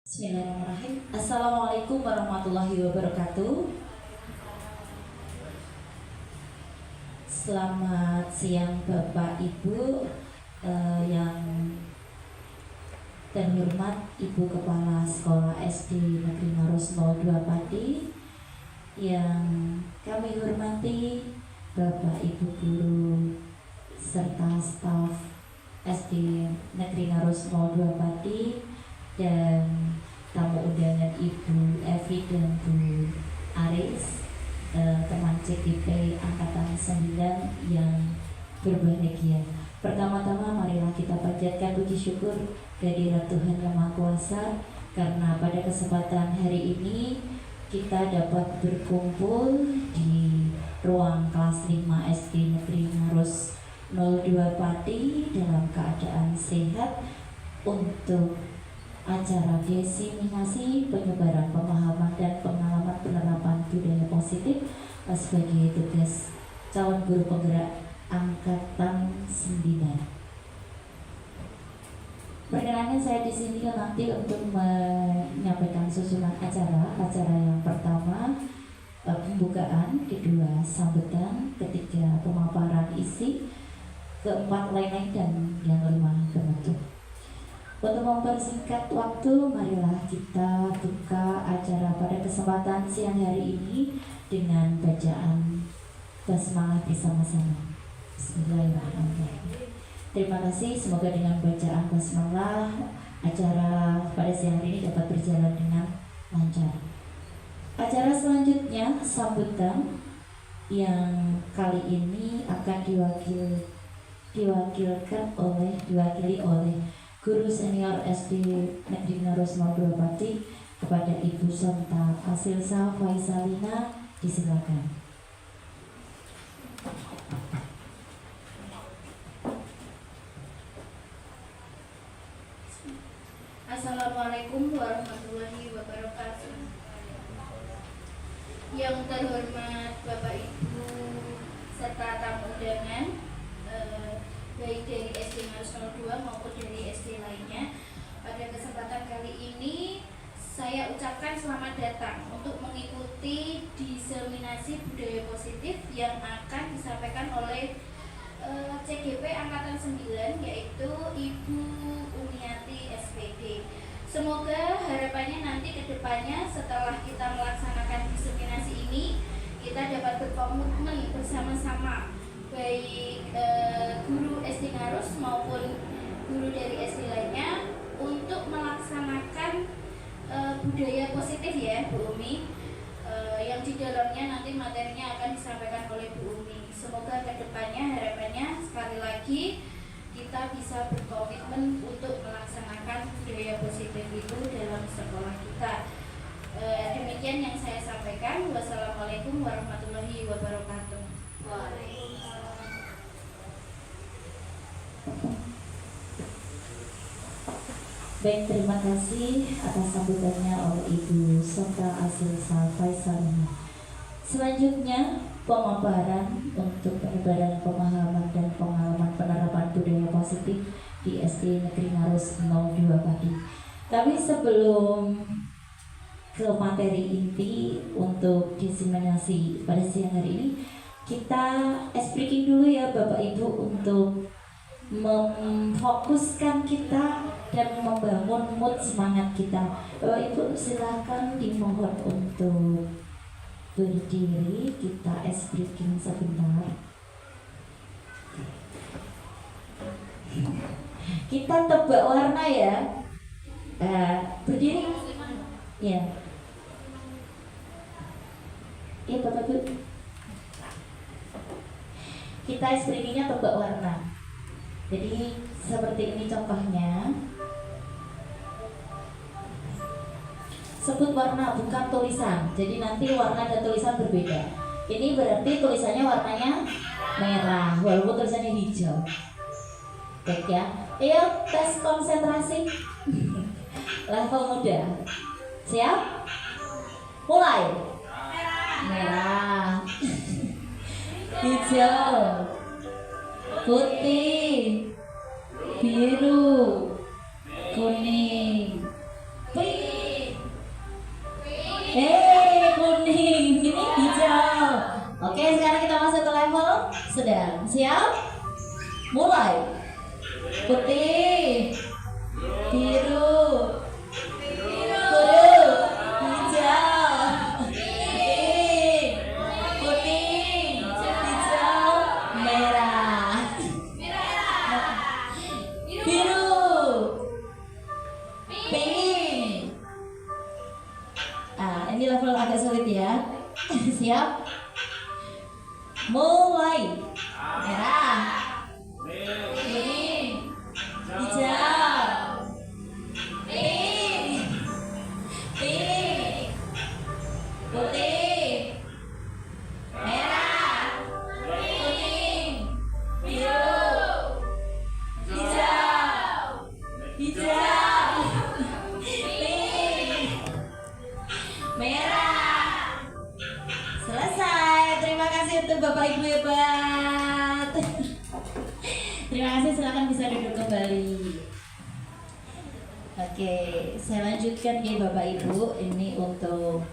Bismillahirrahmanirrahim. Assalamualaikum warahmatullahi wabarakatuh. Selamat siang Bapak Ibu yang terhormat, Ibu Kepala Sekolah SD Negeri Maros 02 Pati, yang kami hormati Bapak Ibu guru serta staf SD Negeri Maros 02 Pati, dan tamu undangan Ibu Evi dan Bu Aris, teman CTP Angkatan 9 yang berbahagia. Pertama-tama marilah kita panjatkan puji syukur kehadirat Tuhan Yang Maha Kuasa, karena pada kesempatan hari ini kita dapat berkumpul di ruang kelas 5 SD Negeri Maros 02 Pati dalam keadaan sehat untuk acara diseminasi penyebaran pemahaman dan pengalaman penerapan budaya positif sebagai tugas calon guru penggerak Angkatan 9. Perkenalkan, saya di sini nanti untuk menyampaikan susunan acara. Acara yang pertama pembukaan, kedua sambutan, ketiga pemaparan isi, keempat lain-lain, dan yang kelima penutup. Untuk mempersingkat waktu, marilah kita buka acara pada kesempatan siang hari ini dengan bacaan basmalah bersama-sama. Bismillahirrahmanirrahim. Terima kasih, semoga dengan bacaan basmalah acara pada siang hari ini dapat berjalan dengan lancar. Acara selanjutnya sambutan yang kali ini akan diwakili oleh Guru Senior SD Negeri Maros 02 Pati kepada Ibu Sonta Asilsa Faisalina, disilakan. Assalamualaikum warahmatullahi wabarakatuh. Yang terhormat Bapak Ibu serta tamu undangan, baik dari SD Maros 02 maupun dari SD lainnya, pada kesempatan kali ini saya ucapkan selamat datang untuk mengikuti diseminasi budaya positif yang akan disampaikan oleh CGP Angkatan 9, yaitu Ibu Umiati SPD. Semoga harapannya nanti ke depannya setelah kita melaksanakan diseminasi ini, kita dapat berkomitmen bersama-sama, baik guru SD Maros maupun guru dari SD lainnya, untuk melaksanakan budaya positif ya Bu Umi, yang di dalamnya nanti materinya akan disampaikan oleh Bu Umi. Semoga kedepannya harapannya sekali lagi kita bisa berkomitmen untuk melaksanakan budaya positif itu dalam sekolah kita. Demikian yang saya sampaikan. Wassalamualaikum warahmatullahi wabarakatuh. Baik, terima kasih atas sambutannya oleh Ibu Sonta Asilsa Faisalina. Selanjutnya pemaparan untuk penyebaran pemahaman dan pengalaman penerapan budaya positif di SD Negeri Maros 02 Pati. Tapi sebelum ke materi inti untuk diseminasi pada siang hari ini, kita breaking dulu ya Bapak Ibu, untuk memfokuskan kita dan membangun mood semangat kita. Bapak Ibu silakan dimohon untuk berdiri, kita breaking sebentar. Kita tebak warna ya. Berdiri ya. Iya Bapak Ibu, kita breakingnya tebak warna. Jadi seperti ini contohnya. Sebut warna, bukan tulisan. Jadi nanti warna dan tulisan berbeda. Ini berarti tulisannya warnanya merah, walaupun tulisannya hijau. Baik ya. Ayo tes konsentrasi. Level muda. Siap? Mulai. Merah, hijau, putih, biru, kuning, pink. Kuning, ini hijau. Oke, sekarang kita masuk ke level sedang. Siap? Mulai. Putih, biru, hijau, putih, hijau, merah, biru, pink. Ini level agak sulit ya. Siap? Mulai. Merah, kuning, hijau, pink, putih, merah, kuning, biru, hijau, pink, merah. Selesai. Terima kasih untuk Bapak Ibu hebat. Terima kasih, silakan bisa duduk kembali. Oke, saya lanjutkan ya Bapak Ibu. Ini untuk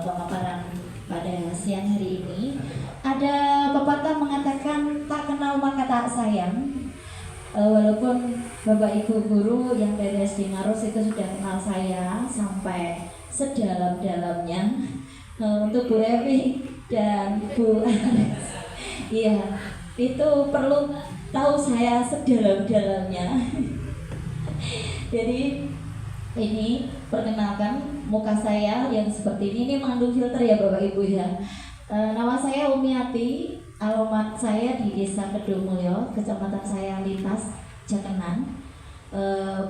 pemaparan pada siang hari ini. Ada pepatah mengatakan tak kenal maka tak sayang. Walaupun Bapak Ibu guru yang dari SD Ngaros itu sudah kenal saya sampai sedalam-dalamnya, untuk Bu Evi dan Bu Anes, iya itu perlu tahu saya sedalam-dalamnya. Jadi ini perkenalkan muka saya yang seperti ini mengandung filter ya Bapak Ibu ya. Nama saya Umiati, alamat saya di Desa Kedumulyo, Kecamatan saya Lintas, Jakenan.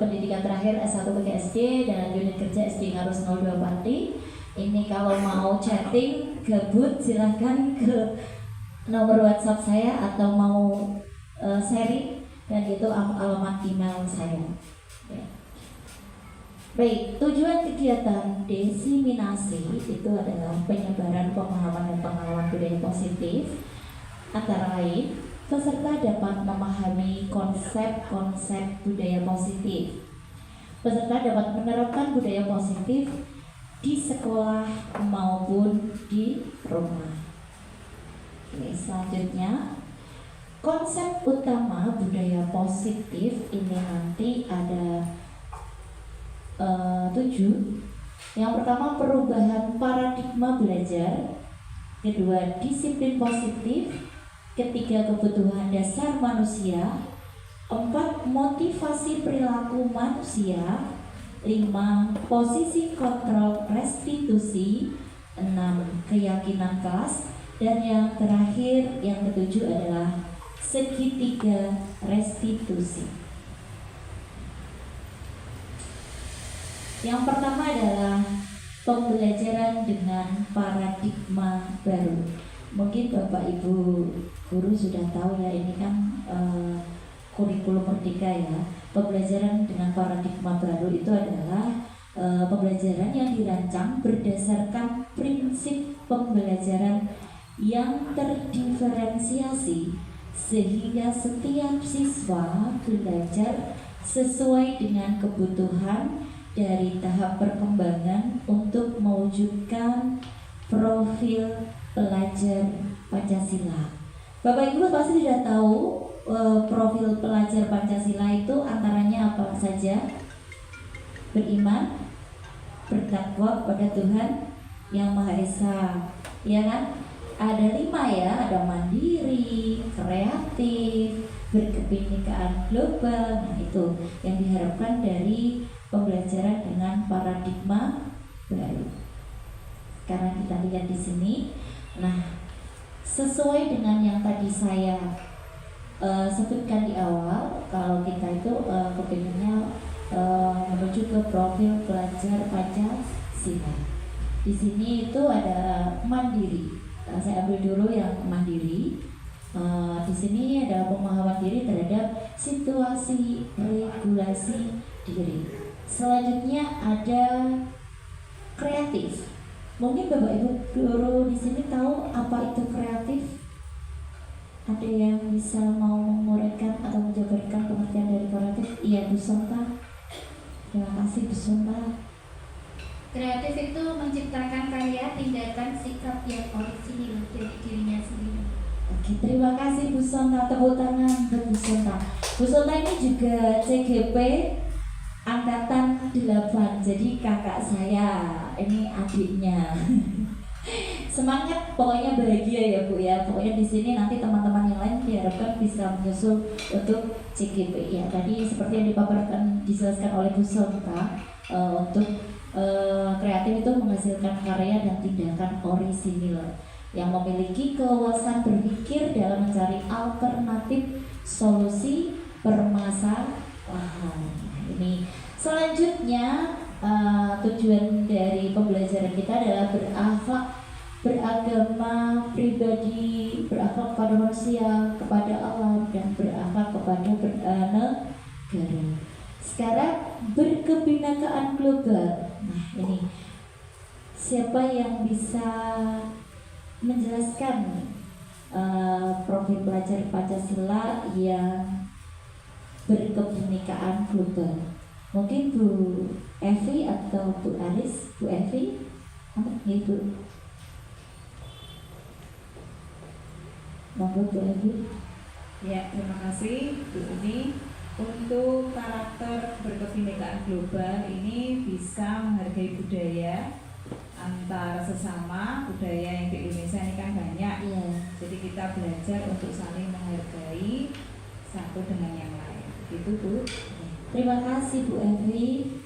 Pendidikan terakhir S1 PGSD dan unit kerja SD Ngaros 02 Pati. Ini kalau mau chatting gabut silahkan ke nomor WhatsApp saya atau mau sharing, dan itu alamat email saya. Ya. Baik, tujuan kegiatan diseminasi itu adalah penyebaran pemahaman dan pengalaman budaya positif. Antara lain, peserta dapat memahami konsep-konsep budaya positif. Peserta dapat menerapkan budaya positif di sekolah maupun di rumah. Oke, selanjutnya, konsep utama budaya positif ini nanti ada 7. Yang pertama, perubahan paradigma belajar. Kedua, disiplin positif. Ketiga, kebutuhan dasar manusia. 4, motivasi perilaku manusia. 5, posisi kontrol restitusi. 6, keyakinan kelas. Dan yang terakhir, yang ke-7 adalah segitiga restitusi. Yang pertama adalah pembelajaran dengan paradigma baru. Mungkin Bapak Ibu guru sudah tahu ya, ini kan kurikulum merdeka ya. Pembelajaran dengan paradigma baru itu adalah pembelajaran yang dirancang berdasarkan prinsip pembelajaran yang terdiferensiasi, sehingga setiap siswa belajar sesuai dengan kebutuhan dari tahap perkembangan untuk mewujudkan profil pelajar Pancasila. Bapak Ibu pasti sudah tahu profil pelajar Pancasila itu antaranya apa saja? Beriman, bertakwa kepada Tuhan Yang Maha Esa, ya kan? Ada 5 ya, ada mandiri, kreatif, berkebinekaan global. Nah, itu yang diharapkan dari pembelajaran dengan paradigma baru. Sekarang kita lihat di sini. Nah, sesuai dengan yang tadi saya sebutkan di awal, kalau kita itu kepinginnya menuju ke profil pelajar Pancasila. Di sini itu ada mandiri. Saya ambil dulu yang mandiri. Di sini ada pemahaman diri terhadap situasi regulasi diri. Selanjutnya ada kreatif. Mungkin Bapak Ibu guru di sini tahu apa itu kreatif? Ada yang bisa mau menguraikan atau menjabarkan pengertian dari kreatif? Iya, Bu Sonta. Terima kasih Bu Sonta. Kreatif itu menciptakan karya, tindakan, sikap yang orisinil dari dirinya sendiri. Oke, terima kasih Bu Sonta. Tepuk tangan untuk Bu Sonta. Bu Sonta ini juga CGP angkatan 8. Jadi kakak saya, ini adiknya. Semangat, pokoknya bahagia ya Bu ya. Pokoknya di sini nanti teman-teman yang lain diharapkan bisa menyusul untuk CGP ya. Tadi seperti yang dipaparkan dijelaskan oleh Bu Sonta, untuk kreatif itu menghasilkan karya dan tindakan orisinil yang memiliki keluasan berpikir dalam mencari alternatif solusi permasalahan. Ini selanjutnya, tujuan dari pembelajaran kita adalah berakhlak, beragama, pribadi, berakhlak kepada manusia, kepada alam, dan berakhlak kepada bernegara. Sekarang berkebinekaan global. Nah ini siapa yang bisa menjelaskan profil pelajar Pancasila yang berkebinekaan global? Mungkin Bu Evi atau Bu Aris. Bu Evi, apa ya Bu? Monggo Bu Evi. Ya, terima kasih Bu Uni. Untuk karakter berkebinekaan global ini bisa menghargai budaya antar sesama. Budaya yang di Indonesia ini kan banyak, Iya. jadi kita belajar untuk saling menghargai satu dengan yang lain. Itu Bu. Terima kasih Bu Evi.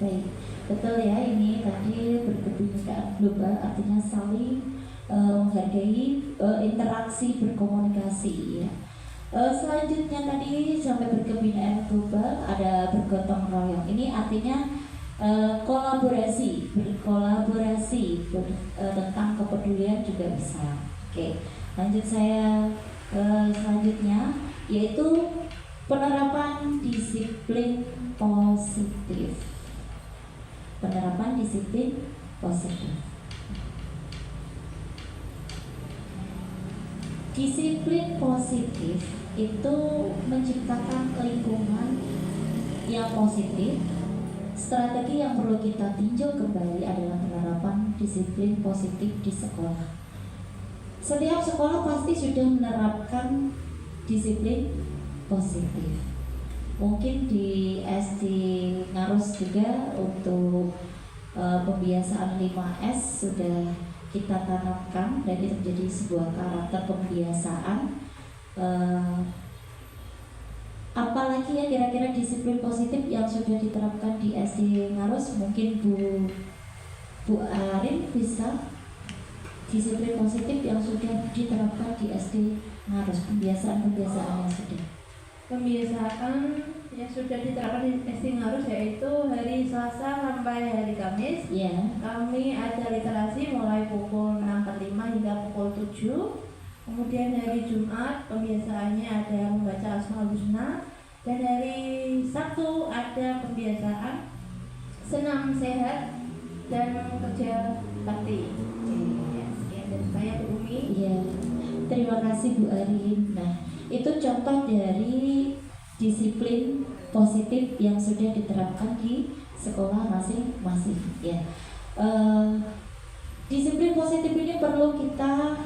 Baik, betul ya, ini tadi berkebinekaan global artinya saling menghargai, interaksi, berkomunikasi ya. Selanjutnya tadi sampai berkebinekaan global ada bergotong royong. Ini artinya kolaborasi, berkolaborasi tentang kepedulian juga bisa. Oke, lanjut saya selanjutnya, yaitu penerapan disiplin positif. Penerapan disiplin positif. Disiplin positif itu menciptakan lingkungan yang positif. Strategi yang perlu kita tinjau kembali adalah penerapan disiplin positif di sekolah. Setiap sekolah pasti sudah menerapkan disiplin positif. Mungkin di SD Ngarus juga untuk pembiasaan 5S sudah kita tanamkan dan itu menjadi sebuah karakter pembiasaan. Apalagi ya kira-kira disiplin positif yang sudah diterapkan di SD Ngarus? Mungkin Bu Arin bisa disiplin positif yang sudah diterapkan di SD Ngarus, pembiasaan-pembiasaan yang sudah. Pembiasaan yang sudah diterapkan di SD Ngarus yaitu hari Selasa sampai hari Kamis. Ya. Kami ada literasi mulai pukul 6.45 hingga pukul 7. Kemudian hari Jumat pembiasaannya ada membaca Asmaul Husna, dan hari Sabtu ada pembiasaan senam sehat dan kerja bakti. Ya, sekian dari saya Bu Umi. Iya, terima kasih Bu Arin. Nah, itu contoh dari disiplin positif yang sudah diterapkan di sekolah masing-masing. Ya, disiplin positif ini perlu kita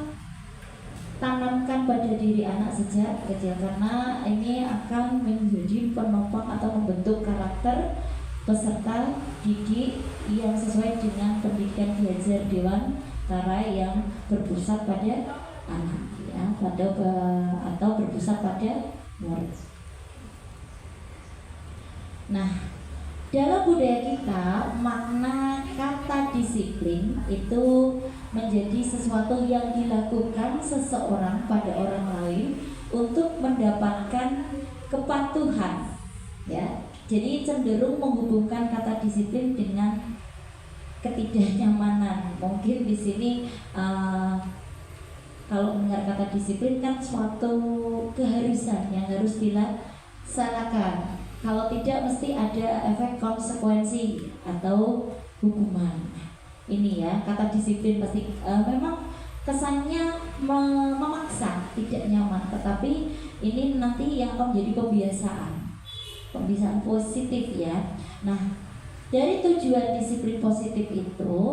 tanamkan pada diri anak sejak kecil karena ini akan menjadi penopang atau membentuk karakter peserta didik yang sesuai dengan pendidikan belajar dewantara yang berpusat pada anak ya, atau berpusat pada murid. Nah, dalam budaya kita makna kata disiplin itu menjadi sesuatu yang dilakukan seseorang pada orang lain untuk mendapatkan kepatuhan ya. Jadi cenderung menghubungkan kata disiplin dengan ketidaknyamanan. Mungkin di sini kalau mendengar kata disiplin kan suatu keharusan yang harus dilaksanakan. Kalau tidak mesti ada efek konsekuensi atau hukuman. Ini ya, kata disiplin pasti memang kesannya memaksa, tidak nyaman, tetapi ini nanti yang akan menjadi pembiasaan positif ya. Nah, Dari tujuan disiplin positif itu,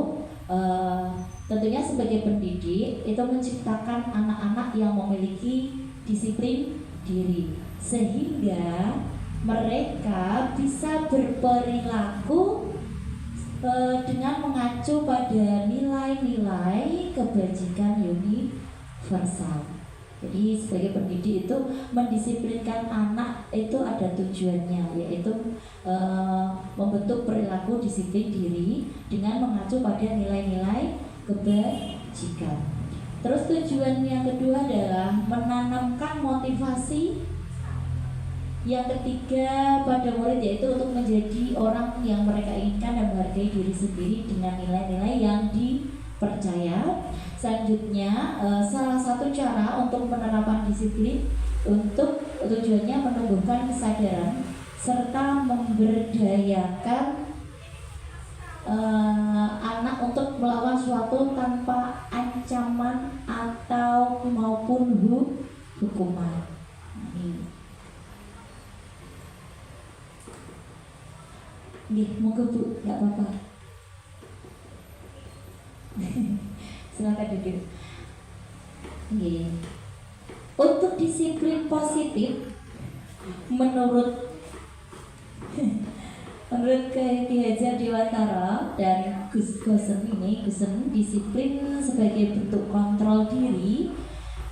tentunya sebagai pendidik itu menciptakan anak-anak yang memiliki disiplin diri, sehingga mereka bisa berperilaku dengan mengacu pada nilai-nilai kebajikan universal. Jadi sebagai pendidik itu mendisiplinkan anak itu ada tujuannya, yaitu membentuk perilaku disiplin diri dengan mengacu pada nilai-nilai kebajikan. Terus tujuan yang kedua adalah menanamkan motivasi yang ketiga pada murid, yaitu untuk menjadi orang yang mereka inginkan dan menghargai diri sendiri dengan nilai-nilai yang dipercaya. Selanjutnya, salah satu cara untuk penerapan disiplin untuk tujuannya menumbuhkan kesadaran serta memberdayakan anak untuk melawan suatu tanpa ancaman atau maupun hukuman. Monggo Bu, nggak apa-apa. Silakan duduk. Untuk disiplin positif, menurut Ki Hajar Dewantara dan Gus Gosen, disiplin sebagai bentuk kontrol diri,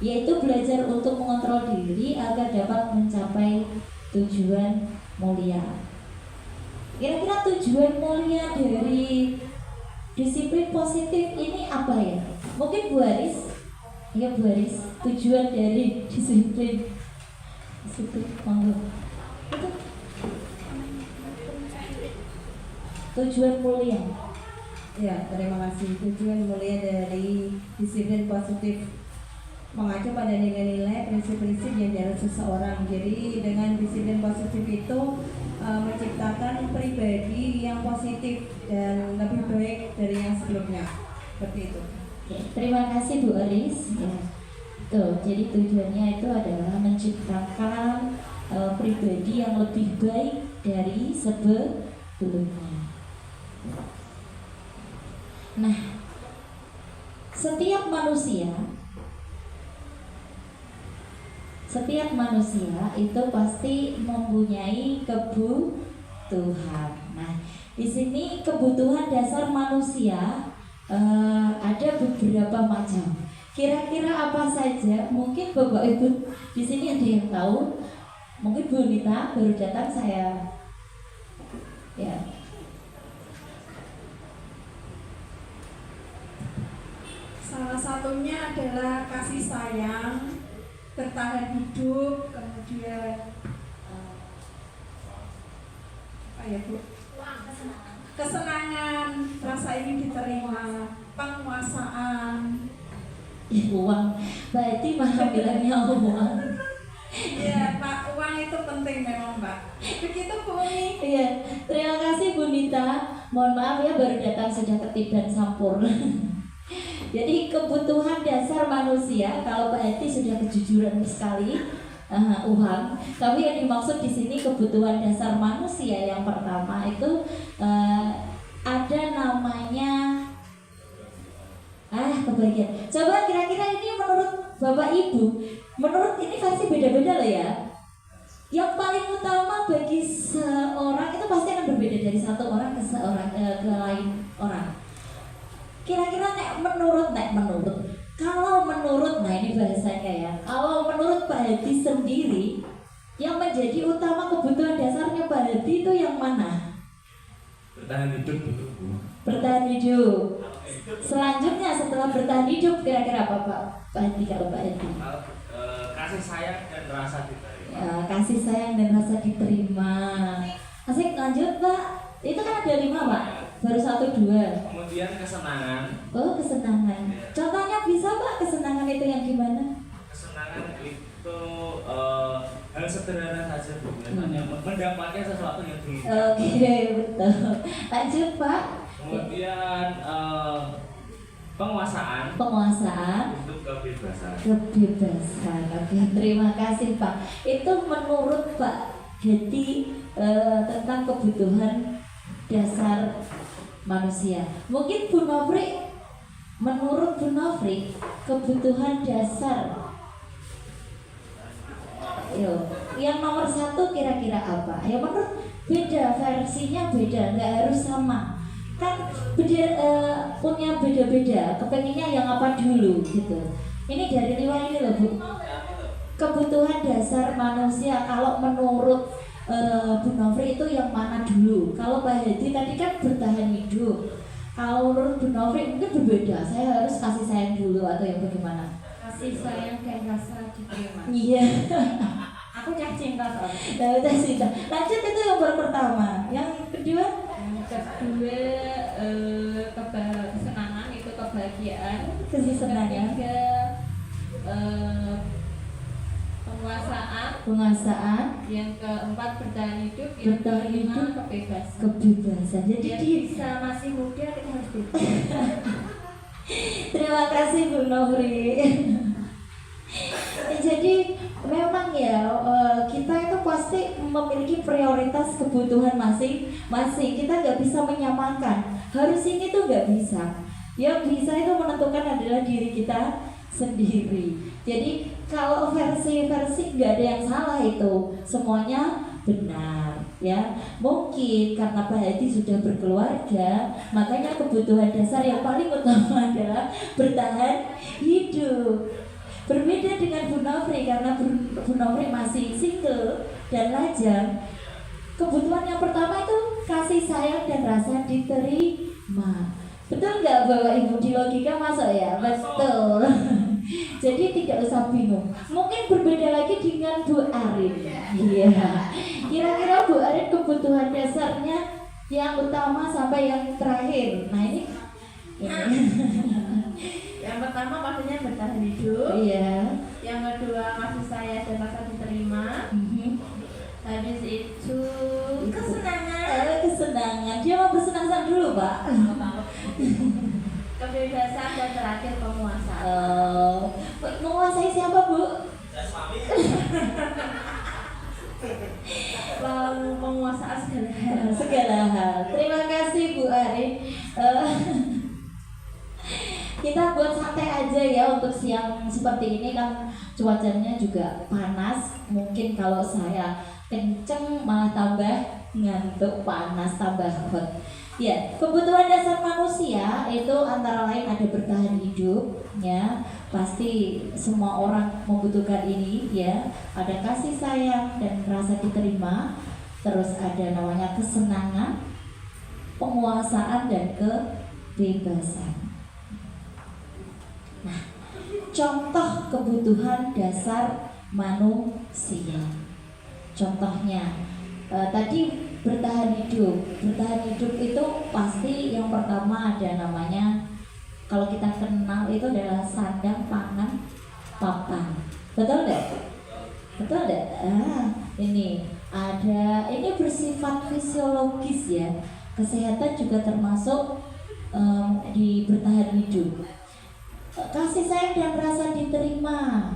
yaitu belajar untuk mengontrol diri agar dapat mencapai tujuan mulia. Kira-kira tujuan mulia dari disiplin positif ini apa ya? Mungkin Bu Haris, ya Bu Haris, tujuan dari disiplin monggo. Tujuan mulia. Ya, terima kasih. Tujuan mulia dari disiplin positif mengacu pada nilai-nilai prinsip-prinsip yang diharapkan seseorang. Jadi dengan disiplin positif itu menciptakan pribadi yang positif dan lebih baik dari yang sebelumnya. Seperti itu. Terima kasih Bu Aris. Ya. Tuh, jadi tujuannya itu adalah menciptakan pribadi yang lebih baik dari sebelumnya. Nah, setiap manusia itu pasti mempunyai kebutuhan. Nah, di sini kebutuhan dasar manusia ada beberapa macam. Kira-kira apa saja? Mungkin Bapak Ibu di sini ada yang tahu. Mungkin Bu Nita baru datang, saya ya. Salah satunya adalah kasih sayang, bertahan hidup, kemudian apa ya Bu? Kesenangan, rasa ingin diterima, penguasaan. Uang, berarti malah bilangnya uang. Iya Pak, uang itu penting memang Mbak. Begitu Bu Umi. Iya, terima kasih Bu Nita. Mohon maaf ya baru datang sudah ketiban sampur. Jadi kebutuhan dasar manusia, kalau Pak Eti sudah kejujuran sekali, uang. Tapi yang dimaksud di sini kebutuhan dasar manusia yang pertama itu ada namanya kebahagiaan. Coba kira-kira ini menurut Bapak Ibu, menurut ini versi beda-beda loh ya. Yang paling utama bagi seorang itu pasti akan berbeda dari satu orang ke lain orang. Kira-kira menurut kalau menurut, nah ini bahasanya ya, kalau menurut Pak Hadi sendiri, yang menjadi utama kebutuhan dasarnya Pak Hadi itu yang mana? Bertahan hidup Bu. Bertahan hidup. Selanjutnya setelah bertahan hidup, kira-kira apa Pak Hadi kalau Pak Hadi? Kasih sayang dan rasa diterima. Ya, kasih sayang dan rasa diterima. Asik, lanjut Pak. Itu kan ada 5 Pak. Baru 1, 2. Kemudian kesenangan. Oh, kesenangan. Contohnya bisa Pak, kesenangan itu yang gimana? Kesenangan itu hal sederhana saja Bu. Hanya mendapatkan sesuatu yang diinginkan. Oke, betul. Lanjut Pak. Kemudian penguasaan untuk kebebasan. Oke, terima kasih Pak. Itu menurut Pak Hadi tentang kebutuhan dasar manusia. Mungkin Bu Novri, menurut Bu Novri, kebutuhan dasar yang nomor 1 kira-kira apa? Ya menurut beda, versinya beda, nggak harus sama. Kan beda, punya beda-beda, kepengennya yang apa dulu gitu. Ini dari riwayat ini loh Bu. Kebutuhan dasar manusia kalau menurut Bu Novri itu yang mana dulu? Kalau Pak Hadi tadi kan bertahan hidup. Kalau menurut Bu Novri mungkin berbeda. Saya harus kasih sayang dulu atau yang bagaimana? Kasih sayang dan rasa diterima. Iya. Aku cah cinta soalnya. Lanjut itu yang baru pertama. Yang kedua? Yang kedua kesenangan itu kebahagiaan. Kesenangan. Yang ketiga penguasaan. Penguasaan. Yang keempat bertahan hidup. Yang Bertahan kelima hidup. kebebasan. Kebebasan. Jadi Biar di bisa masih muda kita harus bebas. terima kasih Bu Novri. Jadi memang ya kita itu pasti memiliki prioritas kebutuhan masing-masing. Kita nggak bisa menyamakan. Harus ini tuh nggak bisa. Yang bisa itu menentukan adalah diri kita sendiri. Jadi kalau versi-versi nggak ada yang salah itu, semuanya benar ya. Mungkin karena Pak Hadi sudah berkeluarga, makanya kebutuhan dasar yang paling utama adalah bertahan hidup. Berbeda dengan Bu Novri, karena Bu Novri masih single dan lajang. Kebutuhan yang pertama itu kasih sayang dan rasa diterima. Betul nggak Bapak Ibu, di logika masuk ya? Betul. Jadi tidak usah bingung. Mungkin berbeda lagi dengan Bu Arin. Iya. Kira-kira Bu Arin kebutuhan dasarnya yang utama sampai yang terakhir. Nah ini. Yang pertama pastinya bertahan hidup. Iya. Yang kedua kasih sayang dan rasa diterima. Habis itu kesenangan. Kesenangan. Dia mau bersenang-senang dulu, Pak. Kebebasan dan terakhir penguasaan. Menguasai siapa, Bu? Penguasaan segala hal. Segala hal. Terima kasih Bu Arin. Kita buat santai aja ya untuk siang seperti ini, kan cuacanya juga panas. Mungkin kalau saya kenceng malah tambah ngantuk, panas tambah hot. Ya, kebutuhan dasar manusia itu antara lain ada bertahan hidup, ya. Pasti semua orang membutuhkan ini, ya. Ada kasih sayang dan rasa diterima. Terus ada namanya kesenangan, penguasaan dan kebebasan. Nah, contoh kebutuhan dasar manusia. Contohnya tadi bertahan hidup. Bertahan hidup itu pasti yang pertama ada namanya, kalau kita kenal itu adalah sandang, pangan, papan. Betul nggak? Betul nggak? Ini ada, ini bersifat fisiologis ya. Kesehatan juga termasuk di bertahan hidup. Kasih sayang dan rasa diterima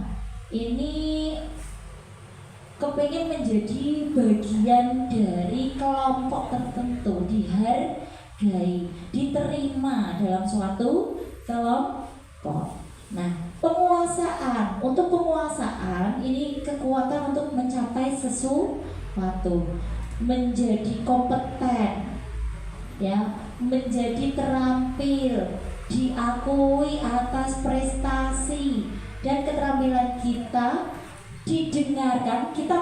ini kepingin menjadi bagian dari kelompok tertentu, dihargai, diterima dalam suatu kelompok. Nah, penguasaan, untuk penguasaan ini kekuatan untuk mencapai sesuatu, menjadi kompeten, ya, menjadi terampil, diakui atas prestasi dan keterampilan kita, didengarkan. Kita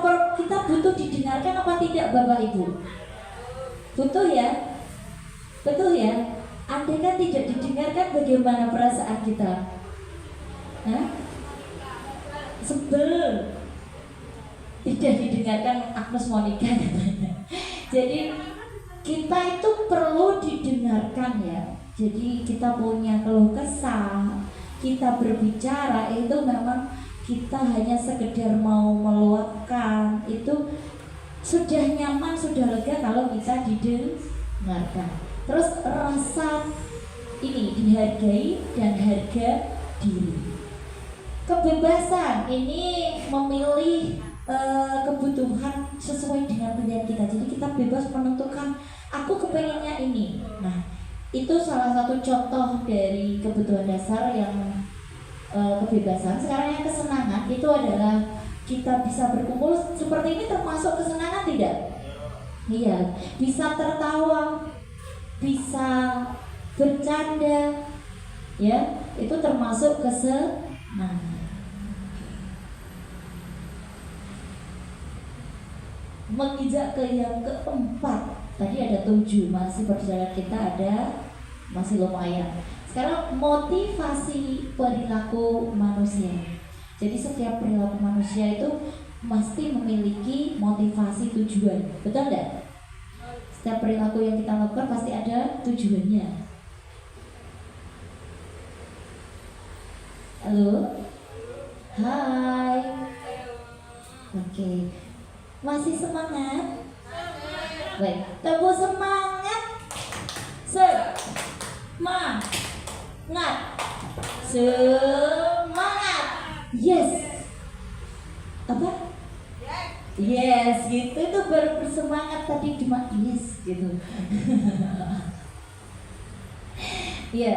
butuh didengarkan apa tidak Bapak Ibu? Butuh ya? Betul ya? Andai kan tidak didengarkan, bagaimana perasaan kita? Sebel. Tidak didengarkan, Agnes Monica katanya. Jadi kita itu perlu didengarkan ya. Jadi kita punya keluh kesah, kita berbicara itu memang kita hanya sekedar mau meluapkan, itu sudah nyaman, sudah lega kalau kita didengarkan. Terus rasa ini dihargai dan harga diri. Kebebasan ini memilih kebutuhan sesuai dengan pilihan kita. Jadi kita bebas menentukan aku kepengennya ini. Nah, itu salah satu contoh dari kebutuhan dasar yang kebebasan. Sekarang yang kesenangan itu adalah kita bisa berkumpul seperti ini, termasuk kesenangan tidak? Iya, bisa tertawa, bisa bercanda, ya, itu termasuk kesenangan. Menginjak ke yang keempat, tadi ada 7, masih perjalanan kita ada masih lumayan. Sekarang motivasi perilaku manusia. Jadi setiap perilaku manusia itu pasti memiliki motivasi tujuan, betul enggak? Setiap perilaku yang kita lakukan pasti ada tujuannya. Halo? Hai. Oke. Masih semangat? Baik, tepuk semangat. Semangat. Semangat. Yes. Apa? Yes, gitu. Itu baru bersemangat, tadi cuma yes gitu. Ya,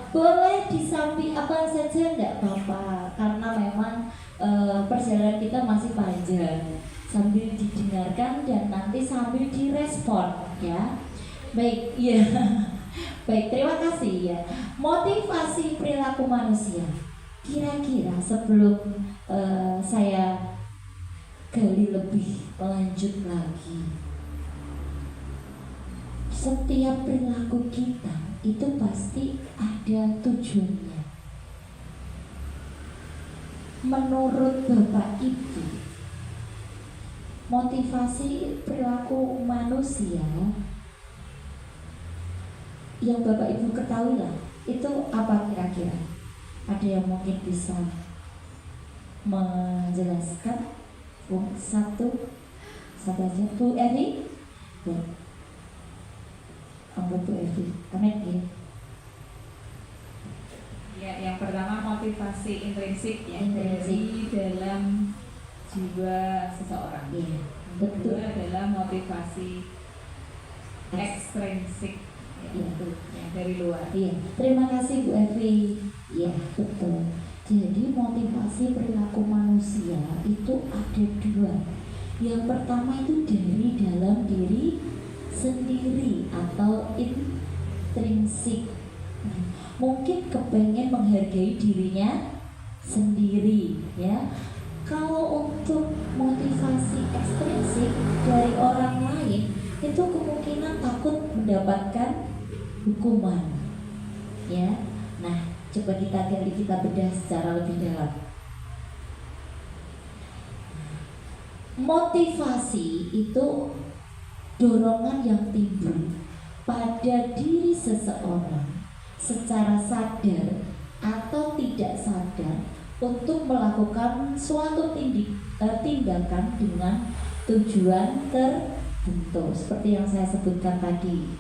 boleh disamping apa saja enggak apa-apa, karena memang perjalanan kita masih panjang. Sambil didengarkan dan nanti sambil direspon, ya. Baik, ya. Baik, terima kasih ya. Motivasi perilaku manusia. Kira-kira sebelum saya gali lebih lanjut lagi, setiap perilaku kita itu pasti ada tujuannya. Menurut Bapak Ibu, motivasi perilaku manusia yang Bapak Ibu ketahui lah, itu apa kira-kira? Ada yang mungkin bisa menjelaskan? Satu aja, Bu Evi. Ya. Ambil Bu Evi, amin ya. Ya, yang pertama motivasi intrinsik ya, Intrinsik. dari dalam jiwa seseorang. Iya, Kedua betul. adalah motivasi ekstrinsik, ya, Iya. yang dari luar. Iya, terima kasih Bu Evi. Iya, betul. Jadi motivasi perilaku manusia itu ada 2. Yang pertama itu dari dalam diri sendiri atau intrinsik. Mungkin kepengen menghargai dirinya sendiri, ya. Kalau untuk motivasi ekstrinsik dari orang lain, itu kemungkinan takut mendapatkan hukuman, ya. Nah, coba kita gali, kita bedah secara lebih dalam. Motivasi itu dorongan yang timbul pada diri seseorang secara sadar atau tidak sadar untuk melakukan suatu tindakan dengan tujuan tertentu. Seperti yang saya sebutkan tadi,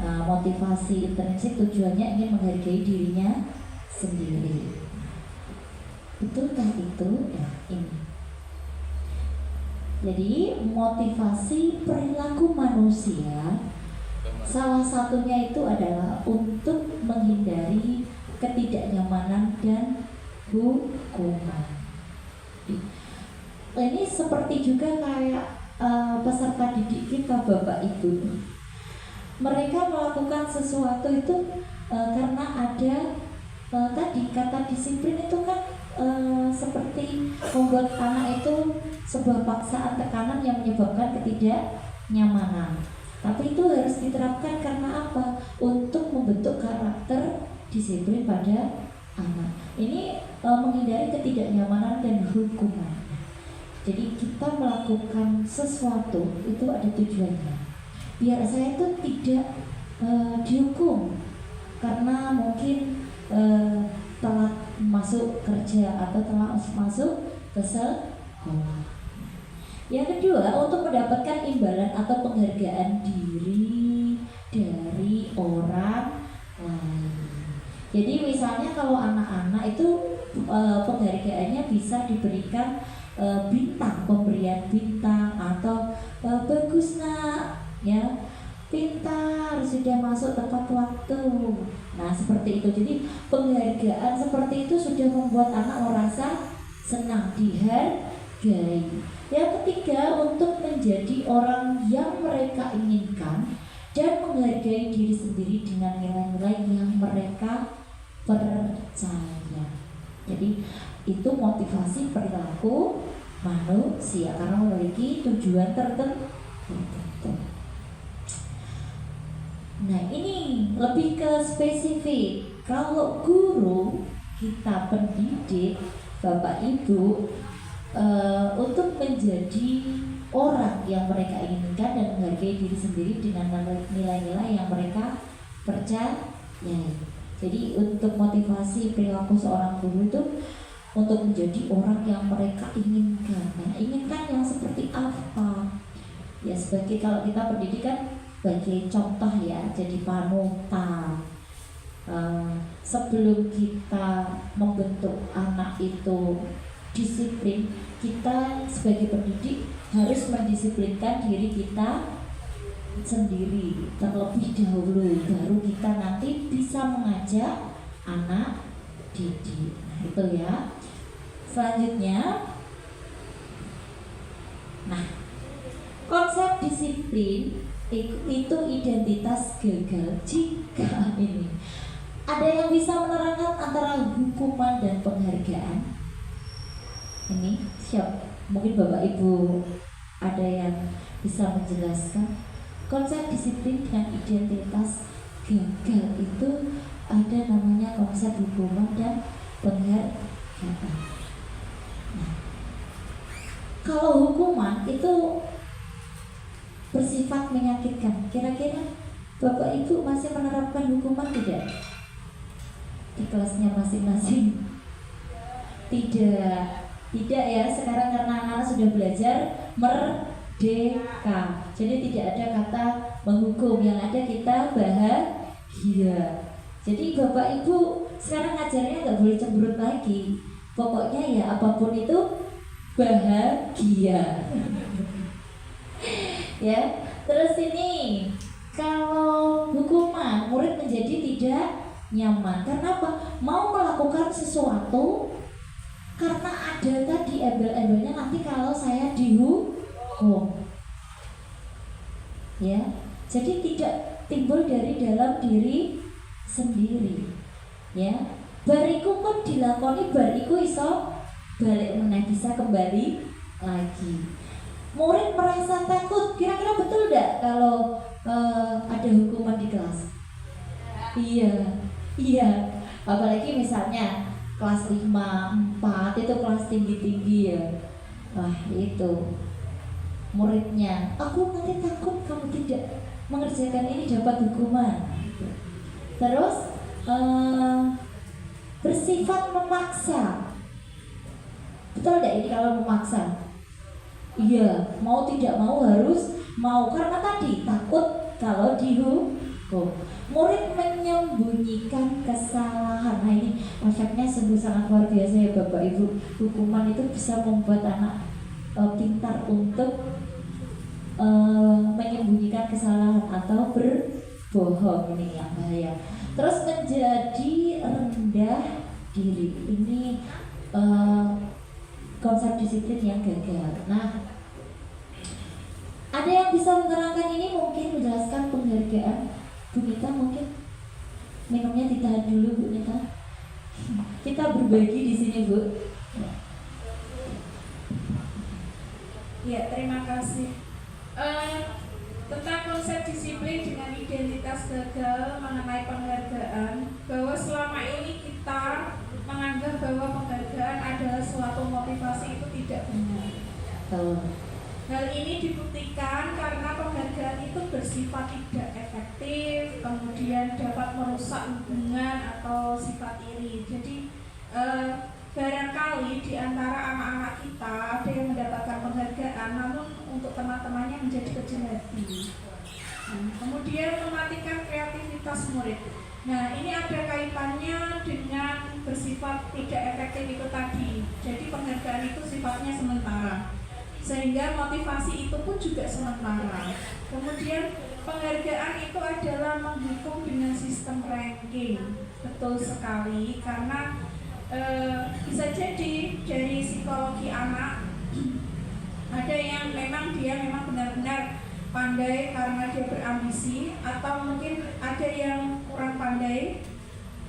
motivasi intrinsik tujuannya ingin menghargai dirinya sendiri. Betulkah itu? Ya, ini. Jadi motivasi perilaku manusia salah satunya itu adalah untuk menghindari ketidaknyamanan dan hukuman. Ini seperti juga kayak peserta didik kita, Bapak Ibu. Mereka melakukan sesuatu itu karena ada tadi kata disiplin itu kan seperti membuat anak itu sebuah paksaan tekanan yang menyebabkan ketidaknyamanan. Tapi itu harus diterapkan karena apa? Untuk membentuk karakter disiplin pada anak. Ini menghindari ketidaknyamanan dan hukuman. Jadi kita melakukan sesuatu itu ada tujuannya. Biar saya itu tidak dihukum karena mungkin telat masuk kerja atau telah masuk ke sekolah. Yang kedua, untuk mendapatkan imbalan atau penghargaan diri dari orang lain. Jadi misalnya kalau anak-anak itu penghargaannya bisa diberikan bintang, pemberian bintang atau bagus nak, ya, pintar, sudah masuk tepat waktu. Nah, seperti itu. Jadi penghargaan seperti itu sudah membuat anak merasa senang, dihargai. Yang ketiga, untuk menjadi orang yang mereka inginkan dan menghargai diri sendiri dengan nilai-nilai yang mereka percaya. Jadi itu motivasi perilaku manusia karena memiliki tujuan tertentu. Nah, ini lebih ke spesifik. Kalau guru, kita pendidik, Bapak Ibu, untuk menjadi orang yang mereka inginkan dan menghargai diri sendiri dengan nilai-nilai yang mereka percaya. Jadi untuk motivasi perilaku seorang guru itu untuk menjadi orang yang mereka inginkan. Nah, inginkan yang seperti apa? Ya, sebagai kalau kita pendidikan sebagai contoh ya, jadi panutan. Sebelum kita membentuk anak itu disiplin, kita sebagai pendidik harus mendisiplinkan diri kita sendiri terlebih dahulu, baru kita nanti bisa mengajak anak didik. Nah, itu ya. Selanjutnya, nah, konsep disiplin itu identitas gagal jika ini. Ada yang bisa menerangkan antara hukuman dan penghargaan? Ini siap? Mungkin Bapak Ibu ada yang bisa menjelaskan. Konsep disiplin dengan identitas gagal itu ada namanya konsep hukuman dan penghargaan. Nah, kalau hukuman itu bersifat menyakitkan, kira-kira Bapak Ibu masih menerapkan hukuman tidak? Di kelasnya masing-masing? Tidak ya, sekarang karena anak-anak sudah belajar merdeka. Jadi tidak ada kata menghukum, yang ada kita bahagia. Jadi Bapak Ibu sekarang ngajarnya nggak boleh cemberut lagi. Pokoknya ya apapun itu bahagia. Ya, terus ini kalau hukuman, murid menjadi tidak nyaman. Karena apa? Mau melakukan sesuatu karena ada tadi embel-embelnya nanti kalau saya dihukum. Ya, jadi tidak timbul dari dalam diri sendiri. Ya, bariku pun dilakoni, bariku iso balik meneh, bisa kembali lagi. Murid merasa takut, kira-kira betul tidak kalau ada hukuman di kelas? Iya. Apalagi misalnya kelas 5, 4 itu kelas tinggi-tinggi ya. Wah, itu muridnya, aku nanti takut kamu tidak mengerjakan ini dapat hukuman. Terus bersifat memaksa. Betul tidak ini kalau memaksa? Iya, mau tidak mau harus mau karena tadi takut kalau dihukum. Murid menyembunyikan kesalahan. Nah, ini efeknya sungguh sangat luar biasa ya Bapak Ibu. Hukuman itu bisa membuat anak pintar untuk menyembunyikan kesalahan atau berbohong, ini yang bahaya. Terus menjadi rendah diri. Ini konsep disiplin yang gagal. Nah, ada yang bisa menerangkan ini, mungkin menjelaskan penghargaan. Bu Nita mungkin minumnya ditahan dulu Bu Nita. Kita berbagi di sini Bu. Ya, terima kasih. Tentang konsep disiplin dengan identitas gagal mengenai penghargaan, bahwa selama ini kita menganggap bahwa penghargaan adalah suatu motivasi, itu tidak benar. Hal ini dibuktikan karena penghargaan itu bersifat tidak efektif, kemudian dapat merusak hubungan atau sifat iri. Jadi barangkali di antara anak-anak kita ada yang mendapatkan penghargaan, namun untuk teman-temannya menjadi kecil hati. Kemudian mematikan kreativitas murid. Nah, ini ada kaitannya dengan bersifat tidak efektif itu tadi. Jadi penghargaan itu sifatnya sementara, sehingga motivasi itu pun juga sementara. Kemudian Penghargaan itu adalah menghukum dengan sistem ranking. Betul sekali, karena bisa jadi dari psikologi anak ada yang memang dia memang benar-benar pandai karena dia berambisi, atau mungkin ada yang kurang pandai,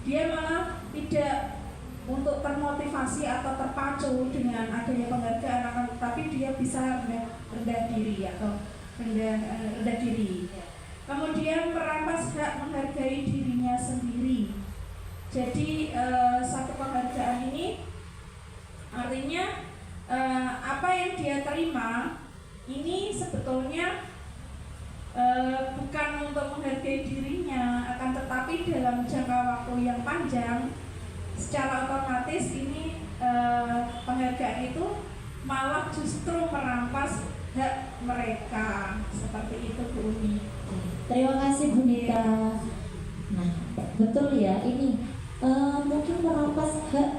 dia malah tidak untuk termotivasi atau terpacu dengan adanya penghargaan, tapi dia bisa rendah diri atau rendah diri. Kemudian merampas hak menghargai dirinya sendiri. Jadi satu penghargaan ini artinya apa yang dia terima ini sebetulnya bukan untuk menghargai dirinya, akan tetapi dalam jangka waktu yang panjang secara otomatis ini penghargaan itu malah justru merampas hak mereka. Seperti itu Bu Uni. Terima kasih Bu Nita. Nah, betul ya, ini mungkin merampas hak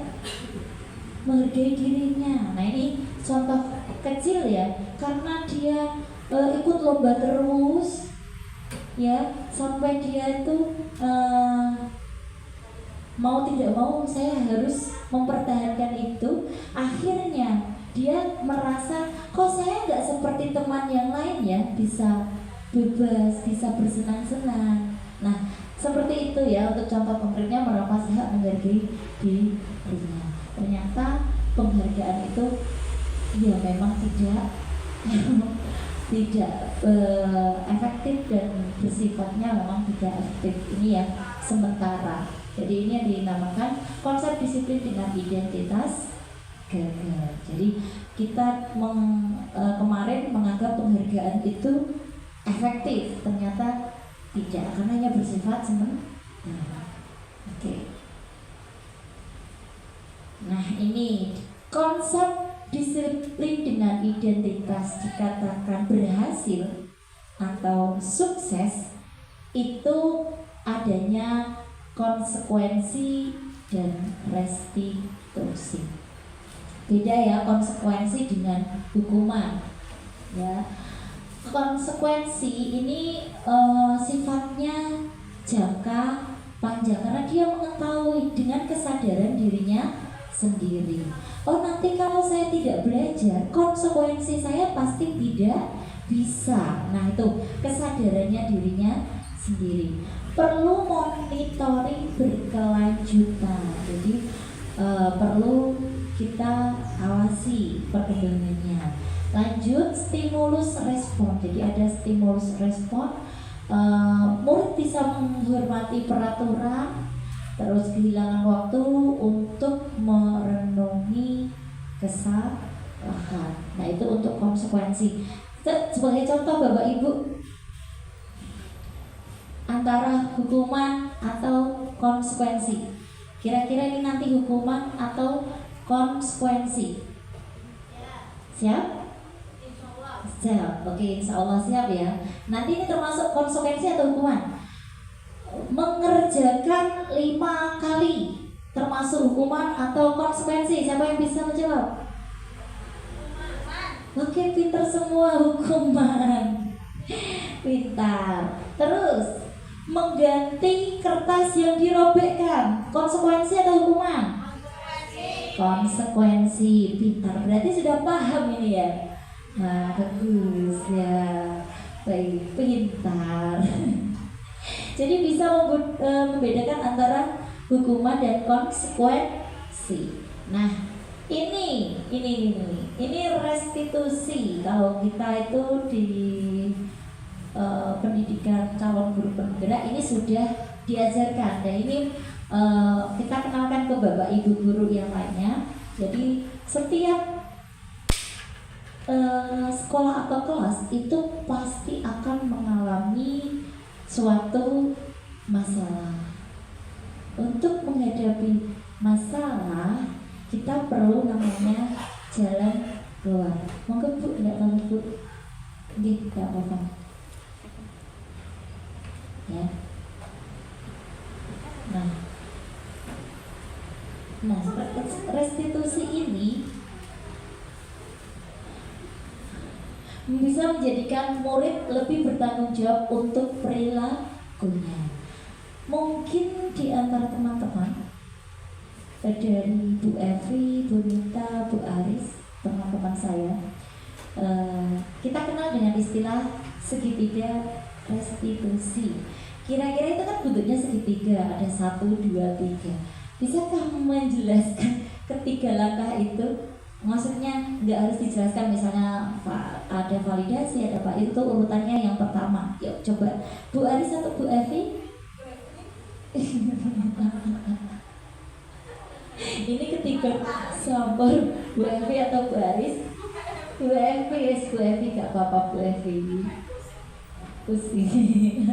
menghargai dirinya. Nah, ini contoh kecil ya, karena dia ikut lomba terus ya, sampai dia itu mau tidak mau saya harus mempertahankan itu. Akhirnya dia merasa kok saya nggak seperti teman yang lain ya, bisa bebas, bisa bersenang-senang. Nah, seperti itu ya untuk contoh konkretnya merampas hak menghargai dirinya. Ternyata penghargaan itu ya memang tidak efektif dan bersifatnya memang tidak efektif. Ini ya sementara. Jadi ini yang dinamakan konsep disiplin dengan identitas gagal. Jadi kita kemarin menganggap penghargaan itu efektif, ternyata tidak, karena hanya bersifat sementara. Oke. Nah, ini konsep disiplin dengan identitas dikatakan berhasil atau sukses itu adanya konsekuensi dan restitusi. Beda ya konsekuensi dengan hukuman. Ya, konsekuensi ini sifatnya jangka panjang karena dia mengetahui dengan kesadaran dirinya sendiri. Oh, nanti kalau saya tidak belajar, konsekuensi saya pasti tidak bisa. Nah, itu kesadarannya dirinya sendiri. Perlu monitoring berkelanjutan. Jadi perlu kita awasi perkembangannya. Lanjut, stimulus respon. Jadi ada stimulus respon. Murid bisa menghormati peraturan, terus kehilangan waktu untuk merenungi kesalahan. Nah, itu untuk konsekuensi. Sebagai contoh Bapak Ibu, antara hukuman atau konsekuensi, kira-kira ini nanti hukuman atau konsekuensi? Siap? Siap. Oke, insya Allah siap ya. Nanti ini termasuk konsekuensi atau hukuman? Mengerjakan 5 kali termasuk hukuman atau konsekuensi? Siapa yang bisa menjawab? Oke, pintar semua, hukuman. Pintar. Terus mengganti kertas yang dirobekkan, konsekuensi atau hukuman? Konsekuensi. Pintar, berarti sudah paham ini ya. Nah, bagus ya. Baik, pintar. Jadi bisa membedakan antara hukuman dan konsekuensi. Nah, ini restitusi. Kalau kita itu di pendidikan calon guru penggerak ini sudah diajarkan. Dan ini kita kenalkan ke Bapak Ibu guru yang lainnya. Jadi setiap sekolah atau kelas itu pasti akan mengalami suatu masalah. Untuk menghadapi masalah kita perlu namanya jalan keluar. Monggo Bu, enggak apa Bu? Nggih, enggak apa-apa. Ya. Nah, restitusi ini bisa menjadikan murid lebih bertanggung jawab untuk perilakunya. Mungkin di antara teman-teman dari Bu Evi, Bu Nita, Bu Aris, teman-teman saya, kita kenal dengan istilah segitiga restitusi. Kira-kira itu kan bentuknya segitiga, ada 1, 2, 3. Bisakah menjelaskan ketiga langkah itu? Maksudnya nggak harus dijelaskan, misalnya ada validasi, ada apa, itu urutannya yang pertama. Yuk coba Bu Aris atau Bu Evi. Ini ketiga sabar, Bu Evi atau Bu Aris? Bu Evi, yes, Bu Evi, gak apa-apa Bu Evi. Pusing.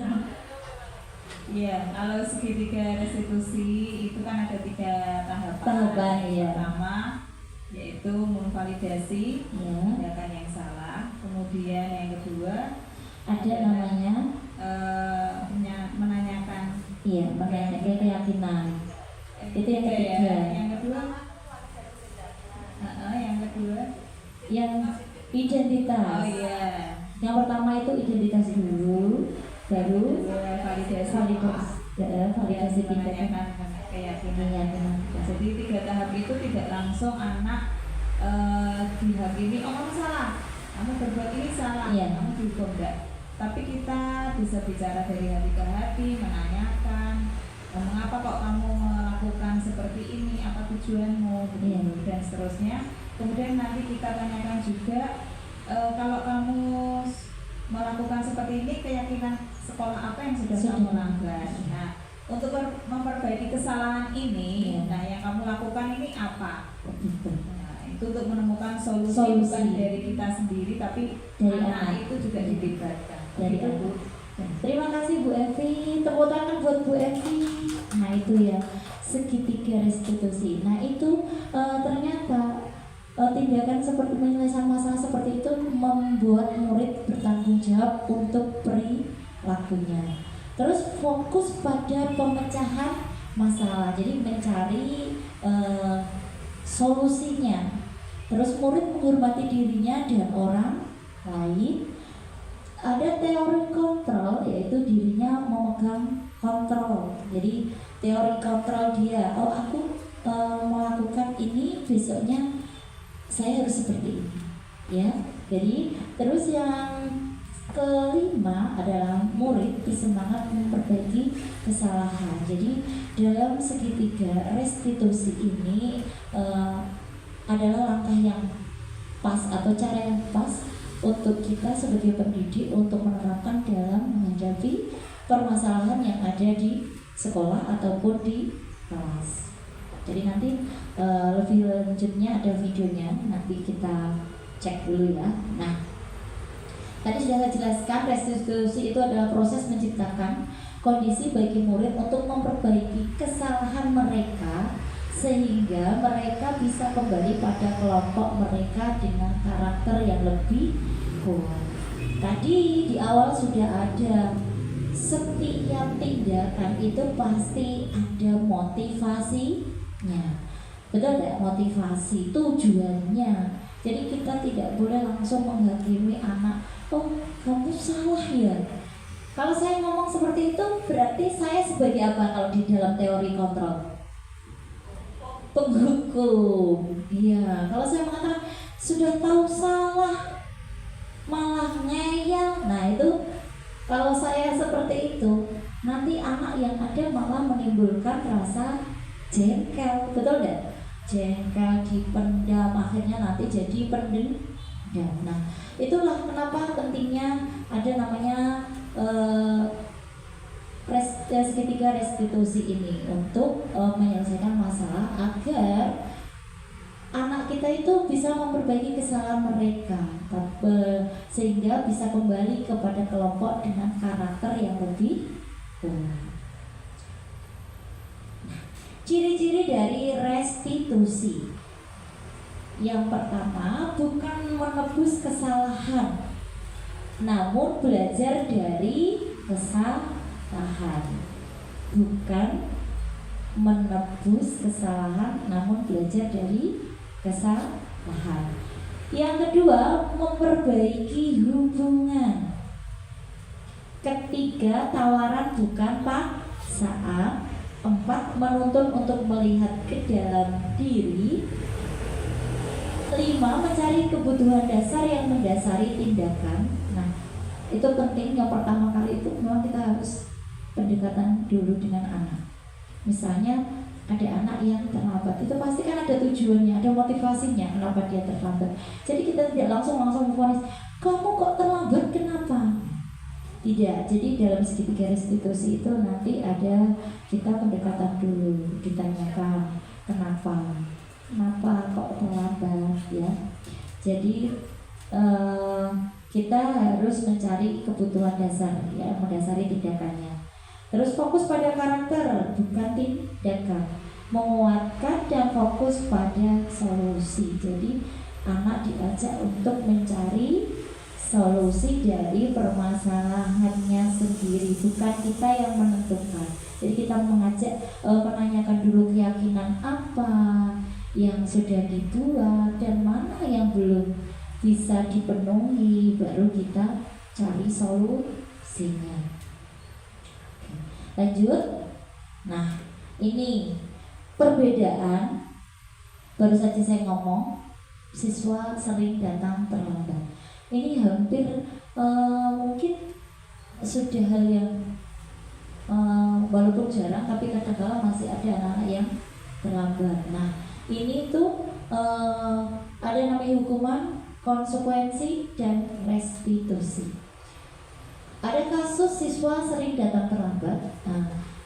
Iya, kalau segitiga restitusi itu kan ada 3 tahapan. Tahapan, iya. Pertama yaitu memvalidasi Ya, tindakan yang salah. Kemudian yang kedua ada namanya, menanyakan. iya, mengenai keyakinan. Itu yang Ya, ketiga. yang kedua, yang kedua. Yang identitas. Oh iya. Yang pertama itu identitas dulu, baru validasi tindakan menanyakan keyakinan. Jadi 3 tahap itu tidak langsung anak dihakimi, oh kamu salah, kamu berbuat ini salah, Iya. kamu dihukum enggak. Tapi kita bisa bicara dari hati ke hati, menanyakan mengapa kok kamu melakukan seperti ini, apa tujuanmu, Iya. dan seterusnya. Kemudian nanti kita tanyakan juga, kalau kamu melakukan seperti ini, keyakinan sekolah apa yang sudah kamu langgar. Nah, untuk memperbaiki kesalahan ini, Iya. nah yang kamu lakukan ini apa? Gitu. Nah, itu untuk menemukan solusi, Solusi. bukan dari kita sendiri, tapi Dari anak anak. itu juga dilibatkan. Dari Begitu, Bu. Terima kasih Bu Evi, tepuk tangan buat Bu Evi. Nah itu ya, segitiga restitusi. Nah itu ternyata tindakan seperti penyelesaian masalah seperti itu membuat murid bertanggung jawab untuk perilakunya. Terus fokus pada pemecahan masalah, jadi mencari solusinya. Terus murid menghormati dirinya dan orang lain. Ada teori kontrol, yaitu dirinya memegang kontrol. Jadi teori kontrol dia, oh aku melakukan ini, besoknya saya harus seperti ini, ya. Jadi terus yang kelima adalah murid bersemangat memperbaiki kesalahan. Jadi dalam segitiga restitusi ini adalah langkah yang pas atau cara yang pas untuk kita sebagai pendidik untuk menerapkan dalam menghadapi permasalahan yang ada di sekolah ataupun di kelas. Jadi nanti lebih lanjutnya ada videonya, nanti kita cek dulu ya. Nah, tadi sudah saya jelaskan, restitusi itu adalah proses menciptakan kondisi bagi murid untuk memperbaiki kesalahan mereka sehingga mereka bisa kembali pada kelompok mereka dengan karakter yang lebih kuat. Tadi di awal sudah ada, setiap tindakan itu pasti ada motivasinya. Betul tidak? Motivasi, tujuannya. Jadi kita tidak boleh langsung menghakimi anak, oh kamu salah ya. Kalau saya ngomong seperti itu, berarti saya sebagai apa kalau di dalam teori kontrol? Penghukum. Iya, kalau saya mengatakan sudah tahu salah malah ngeyel, nah itu kalau saya seperti itu, nanti anak yang ada malah menimbulkan rasa jengkel, betul nggak? Jengkel dipendam, akhirnya nanti jadi pendendam. Nah, itulah kenapa pentingnya ada namanya segitiga restitusi ini untuk menyelesaikan masalah agar anak kita itu bisa memperbaiki kesalahan mereka sehingga bisa kembali kepada kelompok dengan karakter yang lebih kuat. Ciri-ciri dari restitusi. Yang pertama, bukan menebus kesalahan, namun belajar dari kesalahan. Bukan menebus kesalahan, namun belajar dari kesalahan. Yang kedua, memperbaiki hubungan. Ketiga, tawaran bukan paksaan. 4, menuntun untuk melihat ke dalam diri. 5, mencari kebutuhan dasar yang mendasari tindakan. Nah, itu penting. Yang pertama kali itu memang kita harus pendekatan dulu dengan anak. Misalnya ada anak yang terlambat, itu pasti kan ada tujuannya, ada motivasinya kenapa dia terlambat. Jadi kita tidak langsung memfonis, kamu kok terlambat, kenapa? Tidak. Jadi dalam segitiga restitusi itu nanti ada kita pendekatan dulu, ditanyakan kenapa kok terlambat, ya. Jadi kita harus mencari kebutuhan dasar, ya, mendasari tindakannya. Terus fokus pada karakter bukan tindakan, menguatkan dan fokus pada solusi. Jadi anak diajak untuk mencari solusi dari permasalahannya sendiri, bukan kita yang menentukan. Jadi kita mengajak menanyakan dulu keyakinan apa yang sudah dibuat dan mana yang belum bisa dipenuhi, baru kita cari solusinya. Lanjut. Nah, ini perbedaan. Baru saja saya ngomong, siswa sering datang terlambat. Ini hampir mungkin sudah hal yang walaupun jarang, tapi kadang-kala masih ada anak-anak yang terlambat. Nah, ini tuh ada namanya hukuman, konsekuensi, dan restitusi. Ada kasus siswa sering datang terlambat. Nah,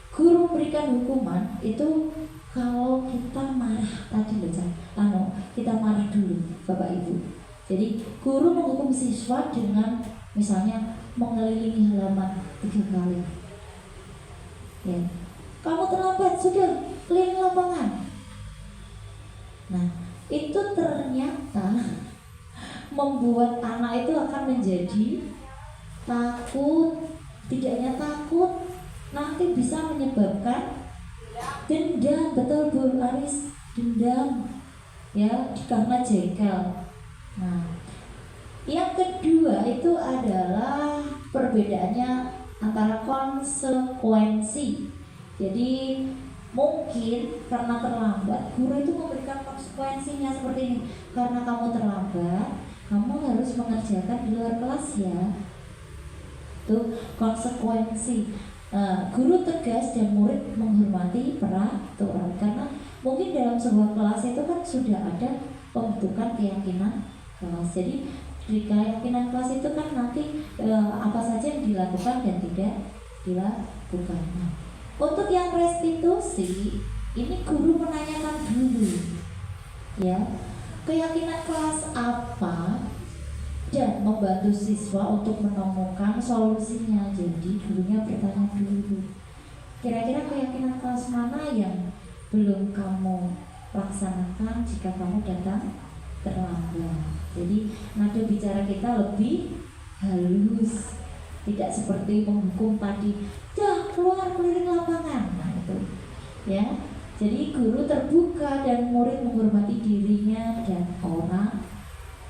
guru berikan hukuman itu kalau kita marah tadi loh, kita marah dulu, Bapak Ibu. Jadi guru menghukum siswa dengan misalnya mengelilingi halaman 3 kali. Ya, kamu terlambat, sudah keliling lapangan. Nah, itu ternyata membuat anak itu akan menjadi takut. Tidak hanya takut, nanti bisa menyebabkan dendam. Betul Bu Aris, dendam, ya, karena jengkel. Nah, yang kedua itu adalah perbedaannya antara konsekuensi. Jadi mungkin karena terlambat, guru itu memberikan konsekuensinya seperti ini. Karena kamu terlambat, kamu harus mengerjakan di luar kelas, ya. Itu konsekuensi. Guru tegas dan murid menghormati peraturan. Karena mungkin dalam sebuah kelas itu kan sudah ada pembentukan keyakinan kelas. Jadi di keyakinan kelas itu kan nanti apa saja yang dilakukan dan tidak dilakukan. Nah, untuk yang restitusi ini guru menanyakan dulu, ya, keyakinan kelas apa, dan membantu siswa untuk menemukan solusinya. Jadi gurunya bertanya dulu, kira-kira keyakinan kelas mana yang belum kamu laksanakan jika kamu datang terlambat. Jadi nada bicara kita lebih halus, tidak seperti menghukum tadi, dah keluar keliling lapangan. Nah itu, ya. Jadi guru terbuka dan murid menghormati dirinya dan orang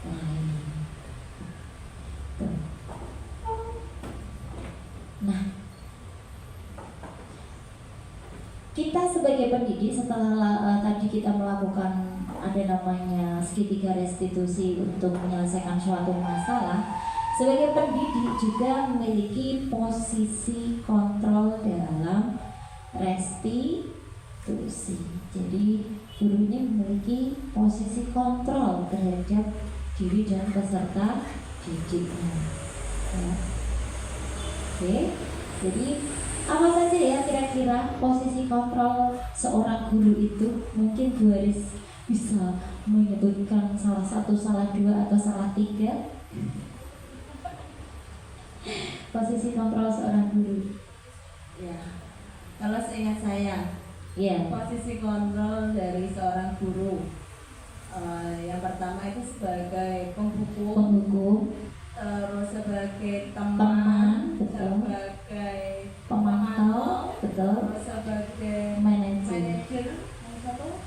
lain. Nah, kita sebagai pendidik setelah tadi kita melakukan ada namanya segitiga restitusi untuk menyelesaikan suatu masalah, sebagai pendidik juga memiliki posisi kontrol dalam restitusi. Jadi gurunya memiliki posisi kontrol terhadap diri dan peserta didiknya, ya. Oke, jadi apa saja ya kira-kira posisi kontrol seorang guru itu? Mungkin Bu Aris bisa menyebutkan salah satu, salah dua, atau salah tiga posisi kontrol seorang guru. Ya, kalau seingat saya, Ya, posisi kontrol dari seorang guru yang pertama itu sebagai penghukum, terus sebagai teman, betul. sebagai Pemantau, betul. terus sebagai Manajer. yang satu,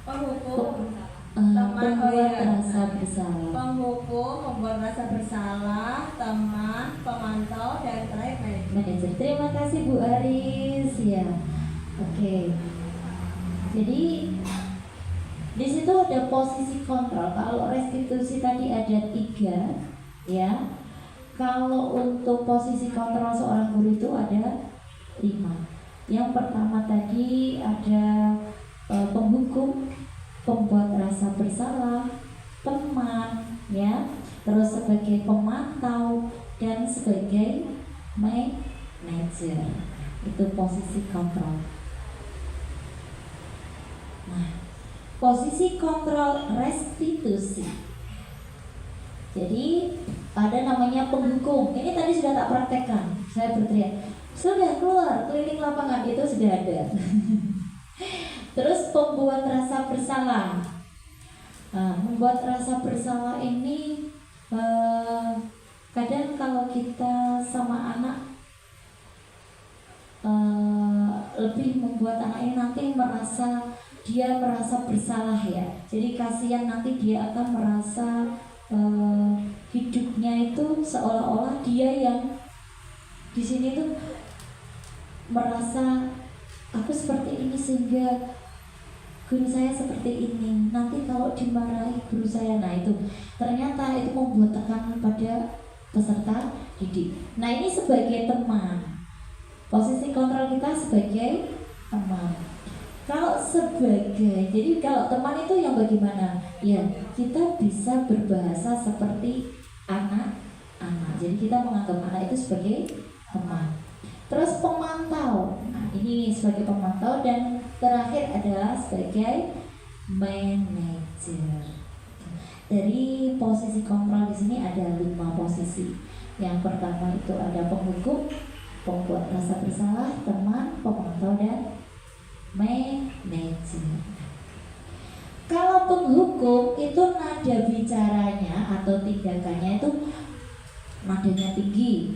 penghukum, Pembuat rasa bersalah. Penghukum, membuat rasa bersalah, teman, pemantau, dan terakhir Manajer. Terima kasih Bu Aris ya. Oke. Jadi di situ ada posisi kontrol. Kalau restitusi tadi ada 3, ya. Kalau untuk posisi kontrol seorang guru itu ada 5. Yang pertama tadi ada penghukum, pembuat rasa bersalah, teman, ya. Terus sebagai pemantau dan sebagai manajer. Itu posisi kontrol. Nah, posisi kontrol restitusi. Jadi ada namanya penghukum. Ini tadi sudah tak praktekkan. Saya berteriak, sudah keluar keliling lapangan, itu sudah ada. Terus pembuat rasa bersalah. Nah, membuat rasa bersalah ini kadang kalau kita sama anak lebih membuat anak ini nanti dia merasa bersalah ya. Jadi kasihan, nanti dia akan merasa hidupnya itu seolah-olah dia yang di sini tuh merasa aku seperti ini sehingga guru saya seperti ini. Nanti kalau dimarahi guru saya, nah itu ternyata itu membuat tekanan pada peserta didik. Nah ini sebagai teman, posisi kontrol kita sebagai teman. Kalau jadi kalau teman itu yang bagaimana? Ya, kita bisa berbahasa seperti anak-anak. Jadi kita menganggap anak itu sebagai teman. Terus pemantau. Nah, ini sebagai pemantau, dan terakhir adalah sebagai manajer. Dari posisi kontrol di sini ada 5 posisi. Yang pertama itu ada penghukum, pembuat rasa bersalah, teman, pemantau, dan manajer. Kalau penghukum itu nada bicaranya atau tindakannya itu nadanya tinggi,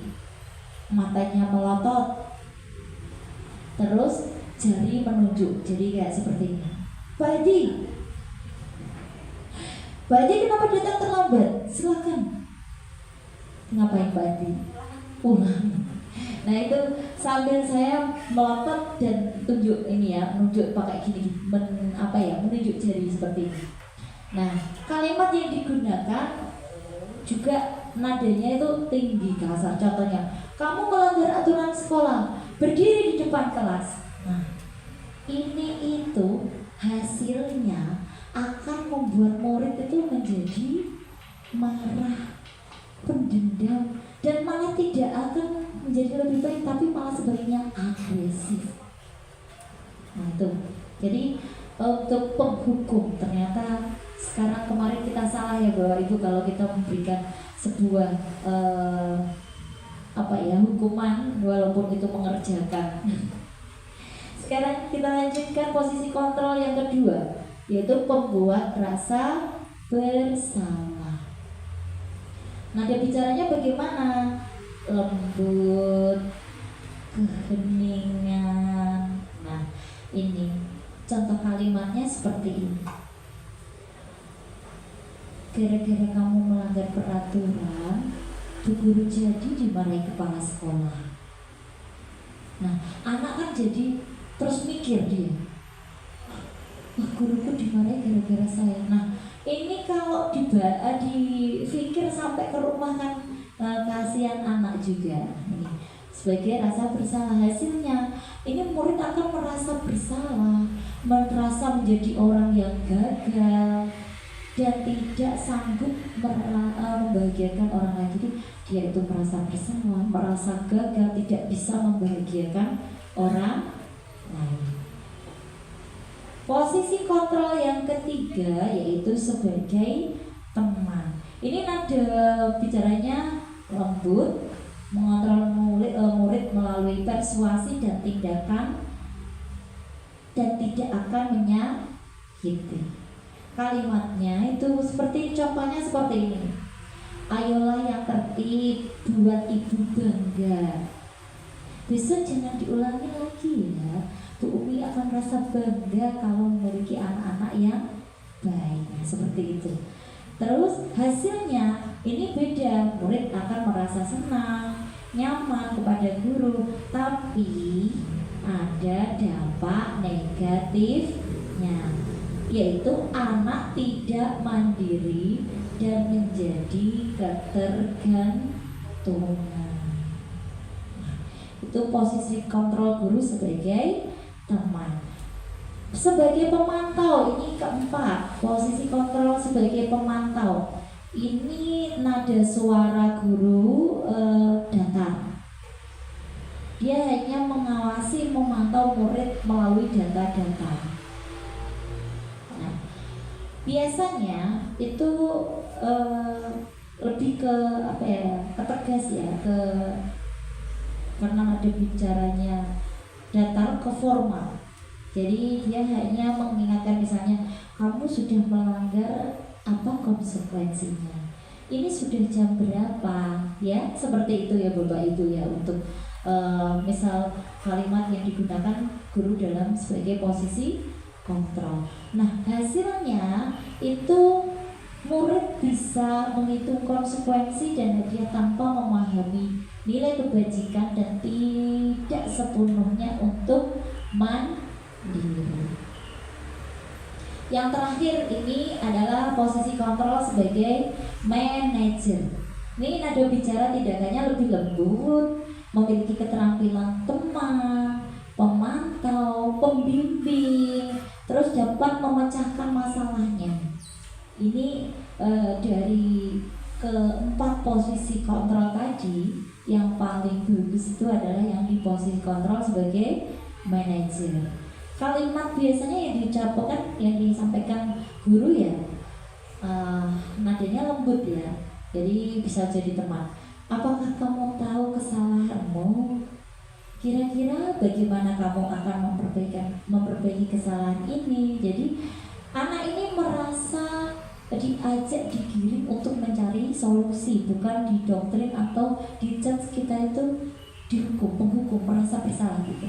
matanya melotot, terus jari menunjuk. Jadi kayak seperti ini. Pak Edi, kenapa datang terlambat? Silakan. Ngapain Pak Edi? Pulang. Nah itu sambil saya melotot dan tunjuk ini ya, menunjuk pakai gini, menunjuk jari seperti ini. Nah kalimat yang digunakan juga nadanya itu tinggi, kasar. Contohnya, kamu melanggar aturan sekolah, berdiri di depan kelas. Nah ini itu hasilnya akan membuat murid itu menjadi marah, pendendam, dan malah tidak akan menjadi lebih baik, tapi malah sebaliknya agresif. Nah itu, jadi untuk penghukum ternyata kemarin kita salah ya Bapak Ibu kalau kita memberikan sebuah hukuman walaupun itu mengerjakan. Sekarang kita lanjutkan posisi kontrol yang kedua, yaitu pembuat rasa bersalah. Nada bicaranya bagaimana? Lembut, keheningan. Nah ini contoh kalimatnya seperti ini. Gara-gara kamu melanggar peraturan, Bu Guru jadi dimarahi kepala sekolah. Nah anak kan jadi terus mikir dia, guruku dimarahi gara-gara saya. Nah ini kalau dipikir sampai ke rumah kan kasihan anak juga. Ini sebagai rasa bersalah, hasilnya ini murid akan merasa bersalah, merasa menjadi orang yang gagal dan tidak sanggup membahagiakan orang lain. Jadi dia itu merasa bersalah, merasa gagal, tidak bisa membahagiakan orang lain. Posisi kontrol yang ketiga yaitu sebagai teman. Ini nada bicaranya lembut, mengontrol murid melalui persuasi dan tindakan, dan tidak akan menyakiti. Kalimatnya itu contohnya seperti ini. Ayolah yang tertib, buat ibu bangga. Besok jangan diulangi lagi ya. Bu Umi akan merasa bangga kalau memiliki anak-anak yang baik. Seperti itu. Terus hasilnya ini beda, murid akan merasa senang, nyaman kepada guru, tapi ada dampak negatifnya, yaitu anak tidak mandiri dan menjadi ketergantungan. Itu posisi kontrol guru sebagai teman. Sebagai pemantau, ini keempat, posisi kontrol sebagai pemantau. Ini nada suara guru datar. Dia hanya mengawasi, memantau murid melalui data-data. Nah, biasanya itu lebih ke apa ya, ketegas ya, karena ada bicaranya datar ke formal. Jadi dia hanya mengingatkan, misalnya kamu sudah melanggar, apa konsekuensinya, ini sudah jam berapa, ya seperti itu ya Bapak Ibu ya, untuk misal kalimat yang digunakan guru dalam sebagai posisi kontrol. Nah hasilnya itu murid bisa menghitung konsekuensi dan hadiah tanpa memahami nilai kebajikan dan tidak sepenuhnya untuk mandiri. Yang terakhir ini adalah posisi kontrol sebagai manajer. Ini nada bicara tindakannya lebih lembut, memiliki keterampilan teman, pemantau, pembimbing, terus dapat memecahkan masalahnya. Ini dari keempat posisi kontrol tadi, yang paling bagus itu adalah yang di posisi kontrol sebagai manajer. Kalimat biasanya yang diucapkan, yang disampaikan guru ya, nadanya lembut ya, jadi bisa jadi teman. Apakah kamu tahu kesalahanmu? Kira-kira bagaimana kamu akan memperbaiki kesalahan ini? Jadi anak ini merasa diajak, digiring untuk mencari solusi, bukan didoktrin atau dijudge kita itu dihukum, penghukum, merasa bersalah gitu.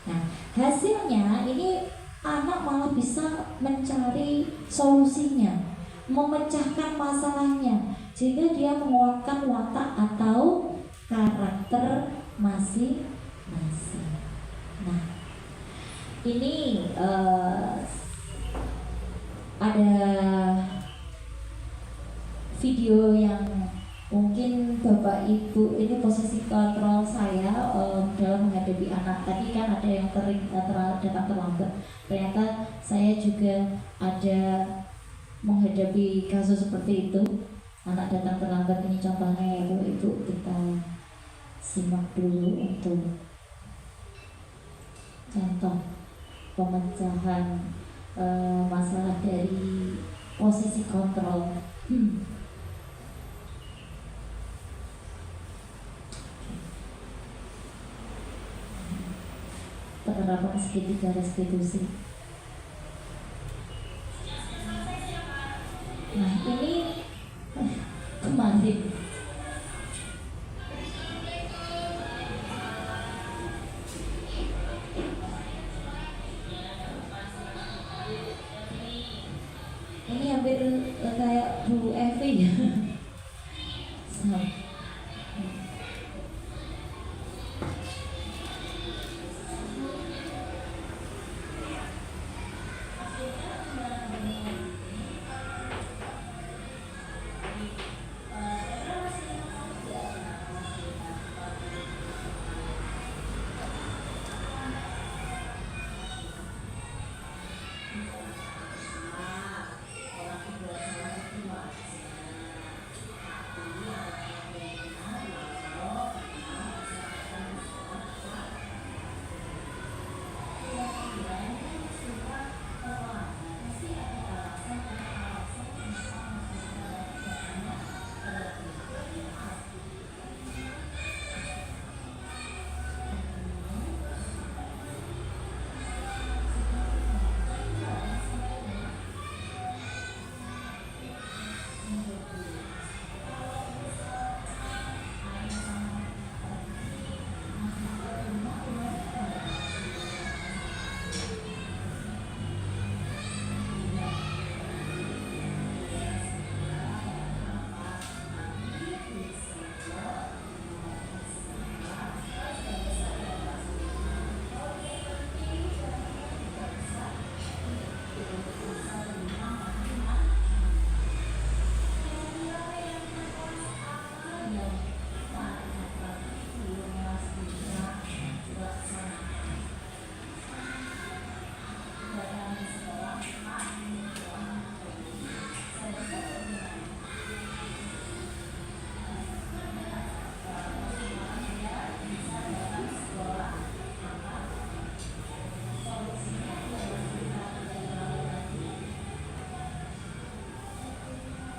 Nah, hasilnya ini anak malah bisa mencari solusinya, memecahkan masalahnya, sehingga dia menguatkan watak atau karakter masing-masing. Nah, ini ada video yang mungkin Bapak Ibu, ini posisi kontrol saya dalam menghadapi anak. Tadi kan ada yang datang terlambat. Ternyata saya juga ada menghadapi kasus seperti itu. Anak datang terlambat, ini contohnya ya Bapak Ibu. Kita simak dulu untuk contoh pemecahan masalah dari posisi kontrol. Penerapan segitiga restitusi. Nah ini kemarin ini hampir kayak Bu Evi ya.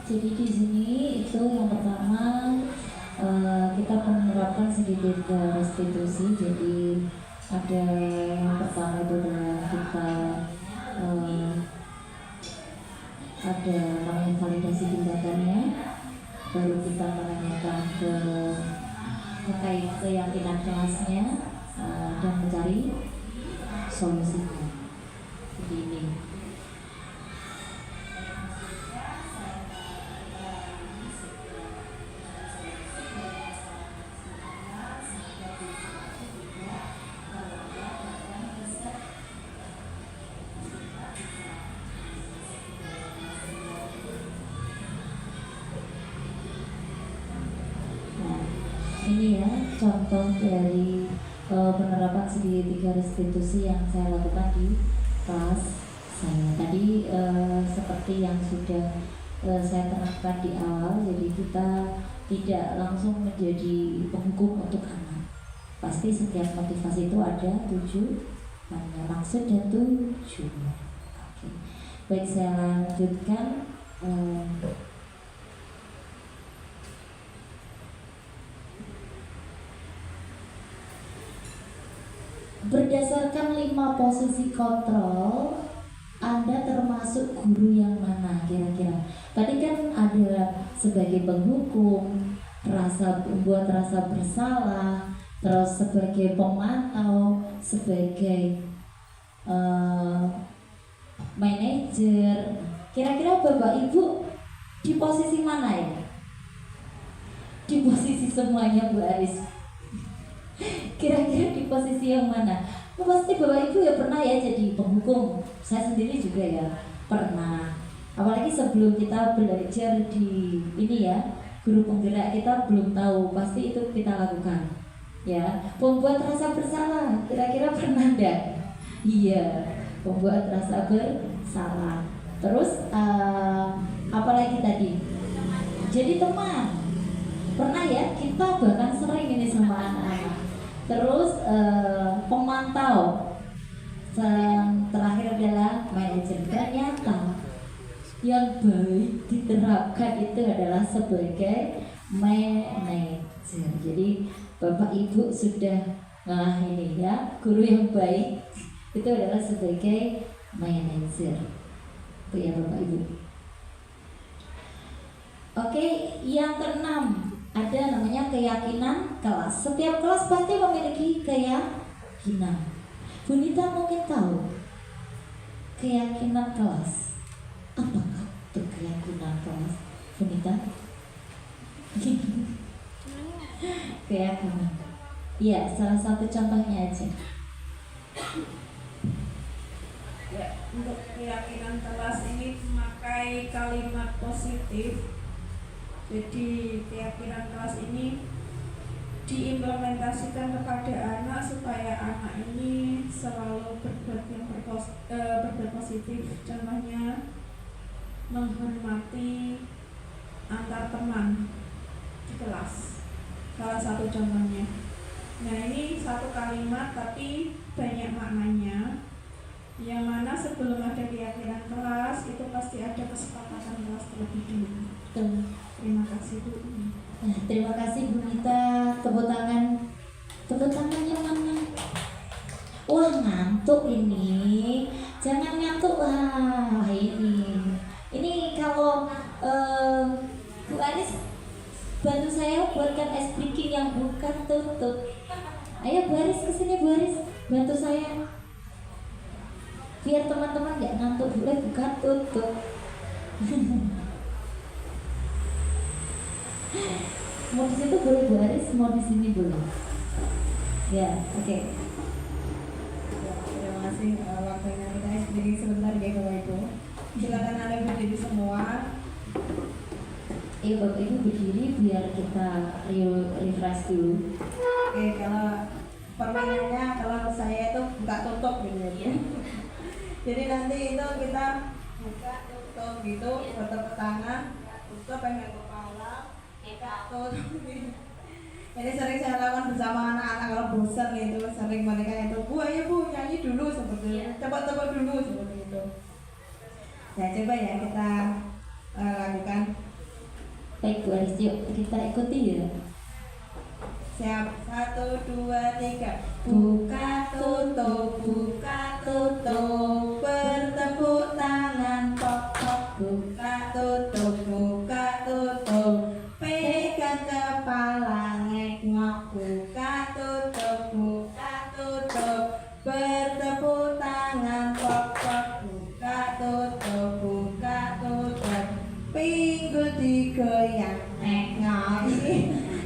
Jadi di sini itu yang pertama kita menerapkan sedikit restitusi. Jadi ada yang pertama itu adalah kita ada namanya validasi tindakannya, baru kita menanyakan terkait keyakinan kelasnya dan mencari solusinya. Jadi ini. Ini ya contoh dari penerapan segitiga restitusi yang saya lakukan di kelas saya tadi. Seperti yang sudah saya terangkan di awal, jadi kita tidak langsung menjadi penghukum untuk anak. Pasti setiap motivasi itu ada tujuannya, maksud dan tujuan. Oke. Baik, saya lanjutkan. Berdasarkan 5 posisi kontrol, Anda termasuk guru yang mana kira-kira? Tadi kan ada sebagai penghukum, membuat rasa bersalah, terus sebagai pemantau, sebagai manajer. Kira-kira Bapak Ibu di posisi mana ya? Di posisi semuanya, Bu Aris. Kira-kira di posisi yang mana? Pasti Bapak Ibu ya pernah ya jadi penghukum. Saya sendiri juga ya pernah. Apalagi sebelum kita belajar di ini ya, guru penggerak, kita belum tahu, pasti itu kita lakukan. Ya, membuat rasa bersalah. Kira-kira pernah enggak? Iya, membuat rasa bersalah. Terus apalagi tadi? Jadi teman. Pernah ya, kita bahkan sering ini sama anak-anak. Terus pemantau. Yang terakhir adalah manajer. Ternyata yang baik diterapkan itu adalah sebagai manajer. Jadi Bapak Ibu sudah ini ya, guru yang baik itu adalah sebagai manajer. Itu ya Bapak Ibu. Oke, yang keenam ada namanya keyakinan kelas. Setiap kelas pasti memiliki keyakinan. Bu Nita mungkin tahu keyakinan kelas. Apakah itu keyakinan kelas, Bu Nita? Keyakinan. Iya, salah satu contohnya aja. Ya, untuk keyakinan kelas ini memakai kalimat positif. Jadi keyakinan kelas ini diimplementasikan kepada anak supaya anak ini selalu berbuat positif. Contohnya menghormati antar teman di kelas, salah satu contohnya. Nah, ini satu kalimat tapi banyak maknanya, yang mana sebelum ada keyakinan kelas itu pasti ada kesepakatan kelas terlebih dulu. Terima kasih Bu. Terima kasih Bu Nita. Tepuk tangan. Tepuk tangannya mana? Wah, ngantuk ini. Jangan ngantuk. Wah, ini kalau Bu Aris bantu saya buatkan es bikin yang bukan tutup. Ayo Bu Aris kesini, Bu Aris, bantu saya. Biar teman-teman gak ngantuk, boleh buka tutup. Mau di situ boleh Bu Aris, mau di sini boleh. Ya, oke. Ya, terima kasih waktunya kita berdiri sebentar ya Bapak Ibu. Silakan Anda berdiri semua. Bapak Ibu berdiri biar kita refresh dulu. Oke, kalau permainannya kalau saya itu buka tutup gitu ya. Jadi nanti itu kita buka tutup gitu, bertepuk tangan, tutup pegang kepala, buka tutup. Ini sering saya lakukan bersama anak-anak kalau bosan gitu, sering mereka itu, Bu ayo Bu nyanyi dulu seperti itu, cepat-cepat dulu seperti itu. Nah coba ya kita lakukan. Baik Bu Aris, yuk kita ikuti ya. Siap, 1, 2, 3. Buka tutup, bertepuk tangan, pok pok. Buka tutup, pegang kepala ngek-ngok. Buka tutup, bertepuk tangan, pok pok. Buka tutup, pinggul digoyang, ngek-ngok.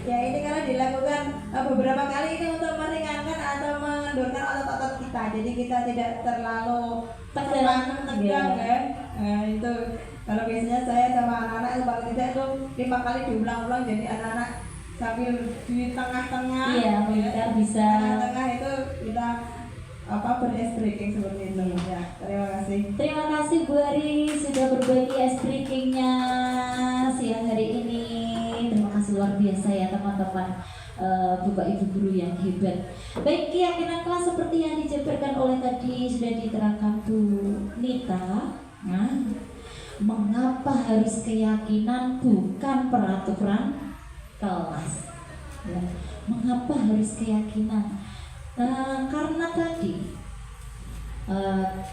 Ya ini kalau dilakukan beberapa kali ini untuk meringankan atau mengendurkan otot-otot kita, jadi kita tidak terlalu tegang ya. Nah, itu kalau biasanya saya sama anak-anak itu paling tidak itu 5 kali diulang-ulang, jadi anak-anak sambil di tengah-tengah Iya, kita bisa tengah-tengah itu kita ber-ice breaking seperti itu ya. Terima kasih. Terima kasih Bu Ari sudah berbagi ice breakingnya siang hari ini. Terima kasih luar biasa ya teman-teman, Bapak Ibu guru yang hebat. Baik, keyakinan kelas seperti yang dijabarkan oleh tadi sudah diterangkan Bu Nita. Nah, mengapa harus keyakinan bukan peraturan kelas? Ya, mengapa harus keyakinan? Karena tadi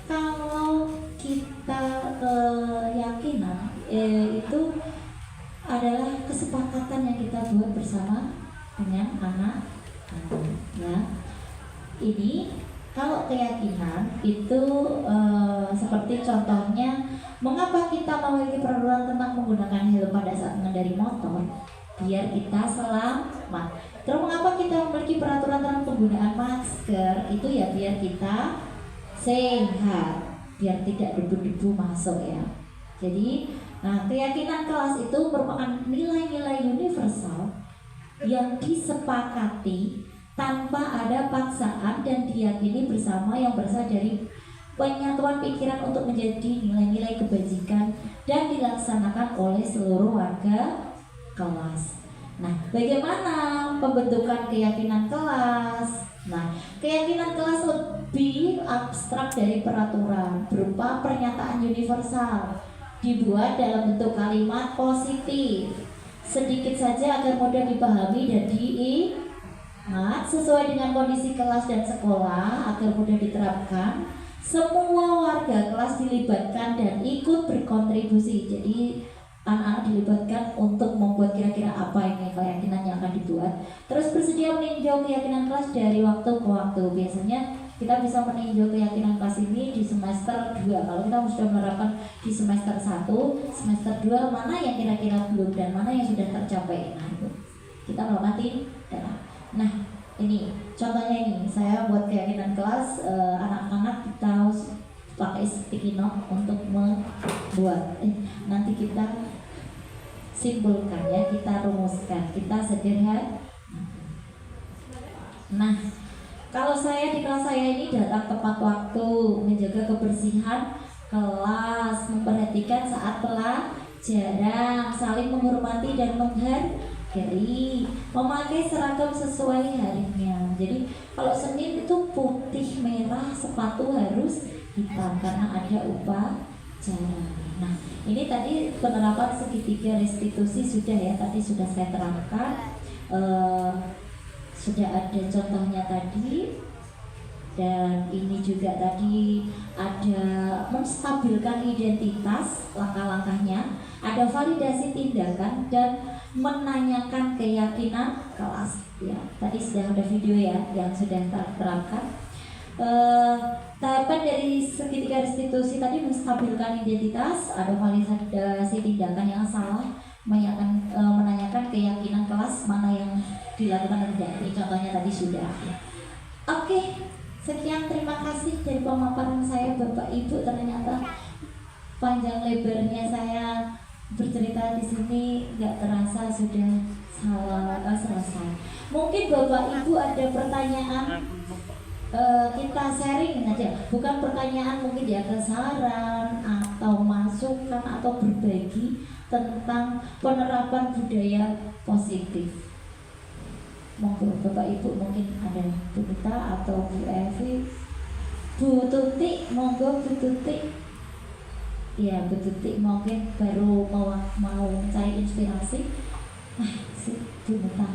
kalau kita keyakinan itu adalah kesepakatan yang kita buat bersama dengan anak ya. Ini kalau keyakinan itu seperti contohnya, mengapa kita memiliki peraturan tentang menggunakan helm pada saat mengendarai motor? Biar kita selamat. Terus mengapa kita memiliki peraturan tentang penggunaan masker? Itu ya biar kita sehat, biar tidak debu-debu masuk ya. Jadi, keyakinan kelas itu merupakan nilai-nilai universal yang disepakati tanpa ada paksaan dan diyakini bersama, yang berasal dari penyatuan pikiran untuk menjadi nilai-nilai kebajikan dan dilaksanakan oleh seluruh warga kelas. Nah, bagaimana pembentukan keyakinan kelas? Nah, keyakinan kelas lebih abstrak dari peraturan, berupa pernyataan universal, dibuat dalam bentuk kalimat positif, sedikit saja agar mudah dipahami dan diingat, sesuai dengan kondisi kelas dan sekolah agar mudah diterapkan. Semua warga kelas dilibatkan dan ikut berkontribusi. Jadi anak-anak dilibatkan untuk membuat kira-kira apa ini keyakinan yang akan dibuat. Terus bersedia meninjau keyakinan kelas dari waktu ke waktu. Biasanya kita bisa meninjau keyakinan kelas ini di semester 2. Kalau kita sudah menerapkan di semester 1, semester 2 mana yang kira-kira belum dan mana yang sudah tercapai. Nah, itu kita melakukan tindakan. Nah, ini contohnya ini, saya buat keyakinan kelas, anak-anak kita pakai sticky note untuk membuat. Nanti kita simpulkan ya, kita rumuskan, kita sederhana. Nah, kalau saya di kelas saya ini datang tepat waktu, menjaga kebersihan kelas, memperhatikan saat pelajaran, saling menghormati dan menghargai, memakai seragam sesuai harinya. Jadi kalau Senin itu putih merah, sepatu harus hitam karena ada upacara. Nah, ini tadi penerapan segitiga restitusi sudah ya, tadi sudah saya terangkan. Sudah ada contohnya tadi, dan ini juga tadi ada menstabilkan identitas, langkah-langkahnya, ada validasi tindakan dan menanyakan keyakinan kelas ya. Tadi sudah ada video ya yang sudah terangkan. Tahapan dari segitiga restitusi tadi menstabilkan identitas, ada validasi tindakan yang salah, menanyakan keyakinan kelas mana yang dilakukan dan tidak. Ini contohnya tadi sudah. Oke, sekian, terima kasih dari pemaparan saya Bapak Ibu. Ternyata panjang lebarnya saya bercerita di sini nggak terasa sudah selesai. Mungkin Bapak Ibu ada pertanyaan, kita sharing aja, bukan pertanyaan, mungkin dia ada saran atau masukan atau berbagi tentang penerapan budaya positif. Monggo Bapak Ibu, mungkin ada Bu Nita atau Bu Evi, Bu Tuti, monggo Bu Tuti. ya detik mungkin baru mau mencari inspirasi. Gemetar.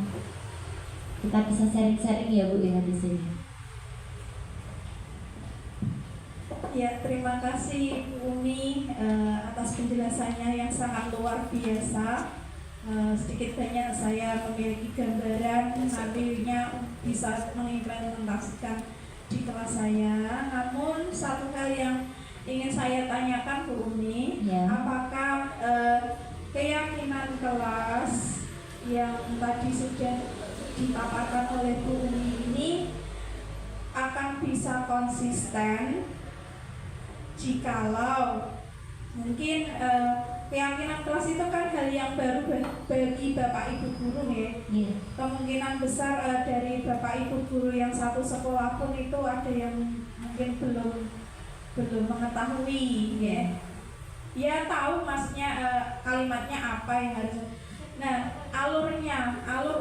Kita bisa sharing-sharing ya Bu ya di sini. Ya, terima kasih Bu Umi atas penjelasannya yang sangat luar biasa. Sedikit banyak saya memiliki gambaran, nantinya bisa mengimplementasikan di kelas saya. Namun satu hal yang ingin saya tanyakan Bu Umi, Ya. apakah keyakinan kelas yang tadi sudah dipaparkan oleh Bu Umi ini akan bisa konsisten jikalau mungkin keyakinan kelas itu kan hal yang baru bagi Bapak Ibu guru ya. Iya. Kemungkinan besar dari Bapak Ibu guru yang satu sekolah pun itu ada yang mungkin belum mengetahui ya. Ya tahu maksudnya kalimatnya apa yang harus. Nah, alur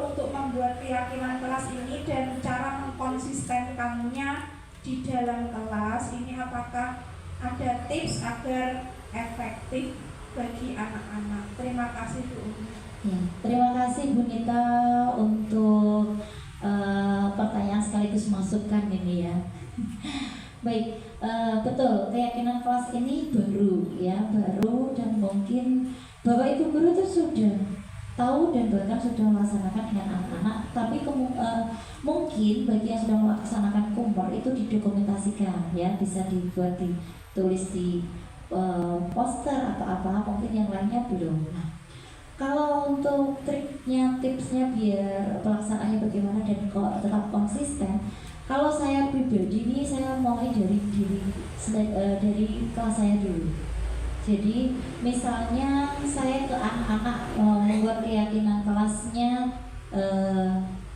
untuk membuat keyakinan kelas ini dan cara mengkonsistenkannya di dalam kelas ini, apakah ada tips agar efektif bagi anak-anak? Terima kasih Bu Umi. Ya, terima kasih Bu Nita untuk pertanyaan sekaligus masukan ini ya. Baik, betul, keyakinan kelas ini baru dan mungkin Bapak Ibu guru itu sudah tahu dan bahkan sudah melaksanakan dengan anak-anak, tapi mungkin bagi yang sudah melaksanakan kumor itu didokumentasikan ya, bisa dibuat ditulis di poster atau apa, mungkin yang lainnya belum. Nah, kalau untuk triknya, tipsnya biar pelaksanaannya bagaimana dan kok tetap konsisten, kalau saya pribadi ini saya mulai dari kelas saya dulu. Jadi misalnya saya ke anak-anak membuat keyakinan kelasnya,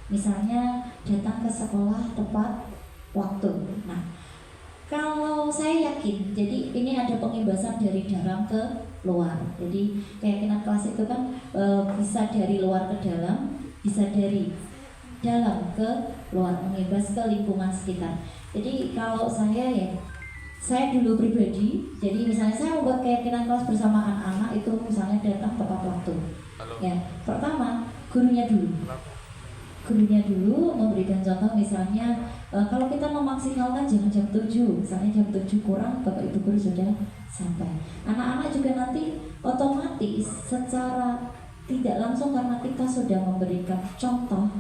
misalnya datang ke sekolah tepat waktu. Nah, kalau saya yakin, jadi ini ada pengimbasan dari dalam ke luar. Jadi keyakinan kelas itu kan bisa dari luar ke dalam, bisa dari dalam ke luar, mengimbas ke lingkungan sekitar. Jadi kalau saya dulu pribadi, jadi misalnya saya membuat keyakinan kelas bersama anak-anak itu misalnya datang tepat waktu. Ya, pertama gurunya dulu memberikan contoh, misalnya kalau kita memaksimalkan jangan jam 7, misalnya jam 7 kurang Bapak Ibu guru sudah sampai. Anak-anak juga nanti otomatis secara tidak langsung karena kita sudah memberikan contoh,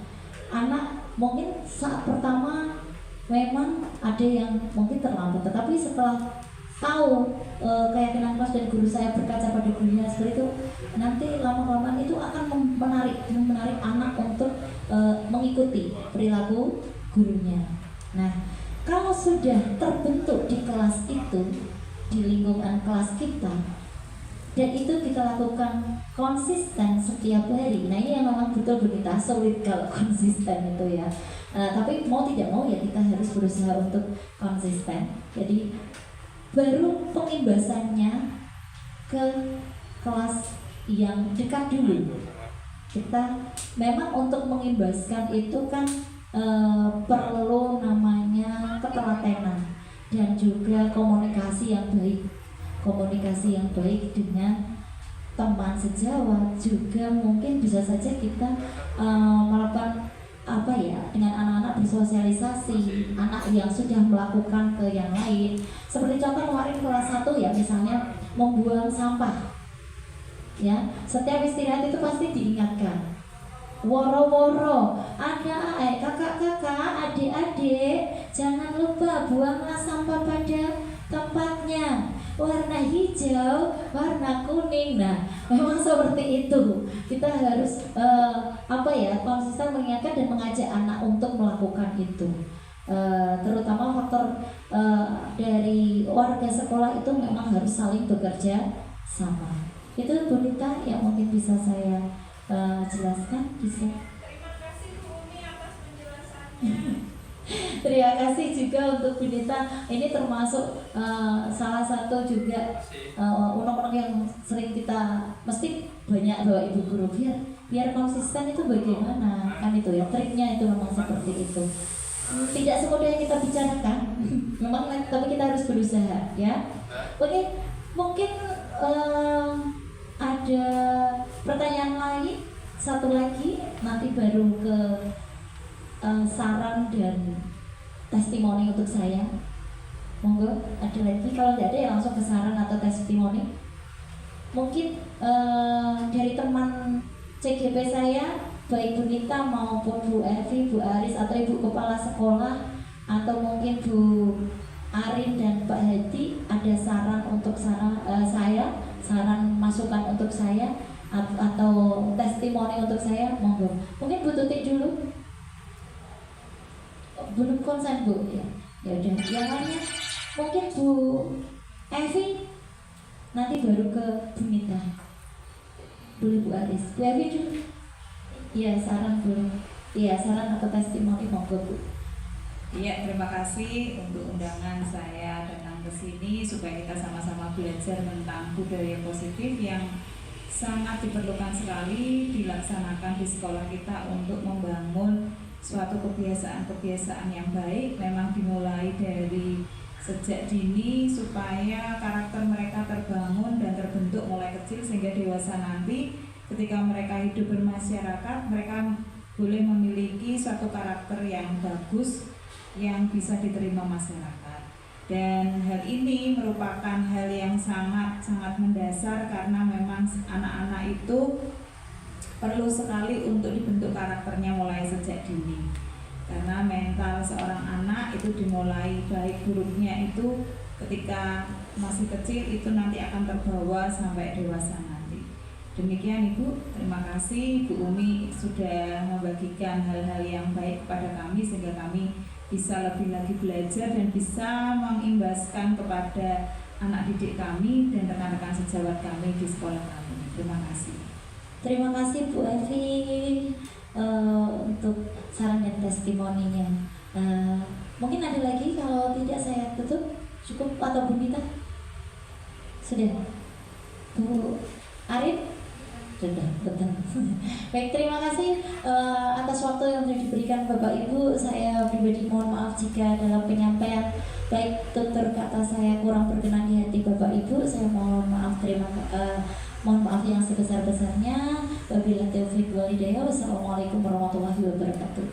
anak mungkin saat pertama memang ada yang mungkin terlambat, tetapi setelah tahu keyakinan kelas dan guru saya berkaca pada gurunya seperti itu, nanti lama-kelamaan itu akan menarik anak untuk mengikuti perilaku gurunya. Nah, kalau sudah terbentuk di kelas itu, di lingkungan kelas kita, dan itu kita lakukan konsisten setiap hari. Nah, ini yang memang betul-betul sulit kalau konsisten itu ya. Tapi mau tidak mau ya kita harus berusaha untuk konsisten. Jadi baru pengimbasannya ke kelas yang dekat dulu. Kita memang untuk mengimbaskan itu kan perlu namanya ketelatenan dan juga komunikasi yang baik dengan teman sejawat. Juga mungkin bisa saja kita melakukan dengan anak-anak bersosialisasi, anak yang sudah melakukan ke yang lain. Seperti contoh kemarin kelas 1 ya, misalnya membuang sampah. Ya, setiap istirahat itu pasti diingatkan. Woro-woro, kakak-kakak, adik-adik, jangan lupa buanglah sampah pada tempatnya. Warna hijau, warna kuning. Nah, memang seperti itu. Kita harus konsisten mengingatkan dan mengajak anak untuk melakukan itu. Terutama faktor dari warga sekolah itu memang harus saling bekerja sama. Itu Bu Nita yang mungkin bisa saya jelaskan. Bisa. Terima kasih Bu Umi atas penjelasannya. Terima kasih juga untuk Bu Nita. Ini termasuk salah satu juga unek-unek yang sering kita mesti banyak bawa Ibu guru biar konsisten itu bagaimana, kan itu ya triknya itu memang seperti itu. Tidak semudah yang kita bicarakan, memang tapi kita harus berusaha ya. Oke, Mungkin ada pertanyaan lain, satu lagi, nanti baru ke saran dan testimoni untuk saya. Monggo, ada lagi? Kalau tidak ada ya langsung ke saran atau testimoni. Mungkin dari teman CGP saya, baik Bu Nita maupun Bu Evi, Bu Aris atau Ibu Kepala Sekolah, atau mungkin Bu Arin dan Pak Hadi, ada saran untuk saya, saran masukan untuk saya atau testimoni untuk saya. Monggo. Mungkin Bu Tutik dulu. Belum konsen Bu ya. Ya udah, yang lainnya mungkin Bu Evi, nanti baru ke Bu Nita. Boleh Bu Aris. Bu Evi dulu. Iya, saran belum. Iya, saran atau testimoni, monggo Bu. Iya, terima kasih untuk undangan saya datang ke sini supaya kita sama-sama belajar tentang budaya positif yang sangat diperlukan sekali dilaksanakan di sekolah kita untuk membangun suatu kebiasaan-kebiasaan yang baik. Memang dimulai dari sejak dini supaya karakter mereka terbangun dan terbentuk mulai kecil sehingga dewasa nanti ketika mereka hidup bermasyarakat, mereka boleh memiliki suatu karakter yang bagus yang bisa diterima masyarakat. Dan hal ini merupakan hal yang sangat mendasar karena memang anak-anak itu perlu sekali untuk dibentuk karakternya mulai sejak dini. Karena mental seorang anak itu dimulai baik buruknya itu ketika masih kecil, itu nanti akan terbawa sampai dewasa nanti. Demikian Ibu, terima kasih Bu Umi sudah membagikan hal-hal yang baik kepada kami sehingga kami bisa lebih lagi belajar dan bisa mengimbaskan kepada anak didik kami dan rekan-rekan sejawat kami di sekolah kami. Terima kasih. Terima kasih Bu Evi untuk saran dan testimoninya. Mungkin ada lagi, kalau tidak saya tutup. Cukup atau Bu Nita? Sudah. Bu Arin? Sudah, betul. Baik, terima kasih atas waktu yang sudah diberikan Bapak Ibu. Saya pribadi mohon maaf jika dalam penyampaian baik tutur kata saya kurang berkenan di hati Bapak Ibu. Saya mohon maaf, mohon maaf yang sebesar-besarnya. Wabillahi taufiq wal hidayah. Wassalamualaikum warahmatullahi wabarakatuh.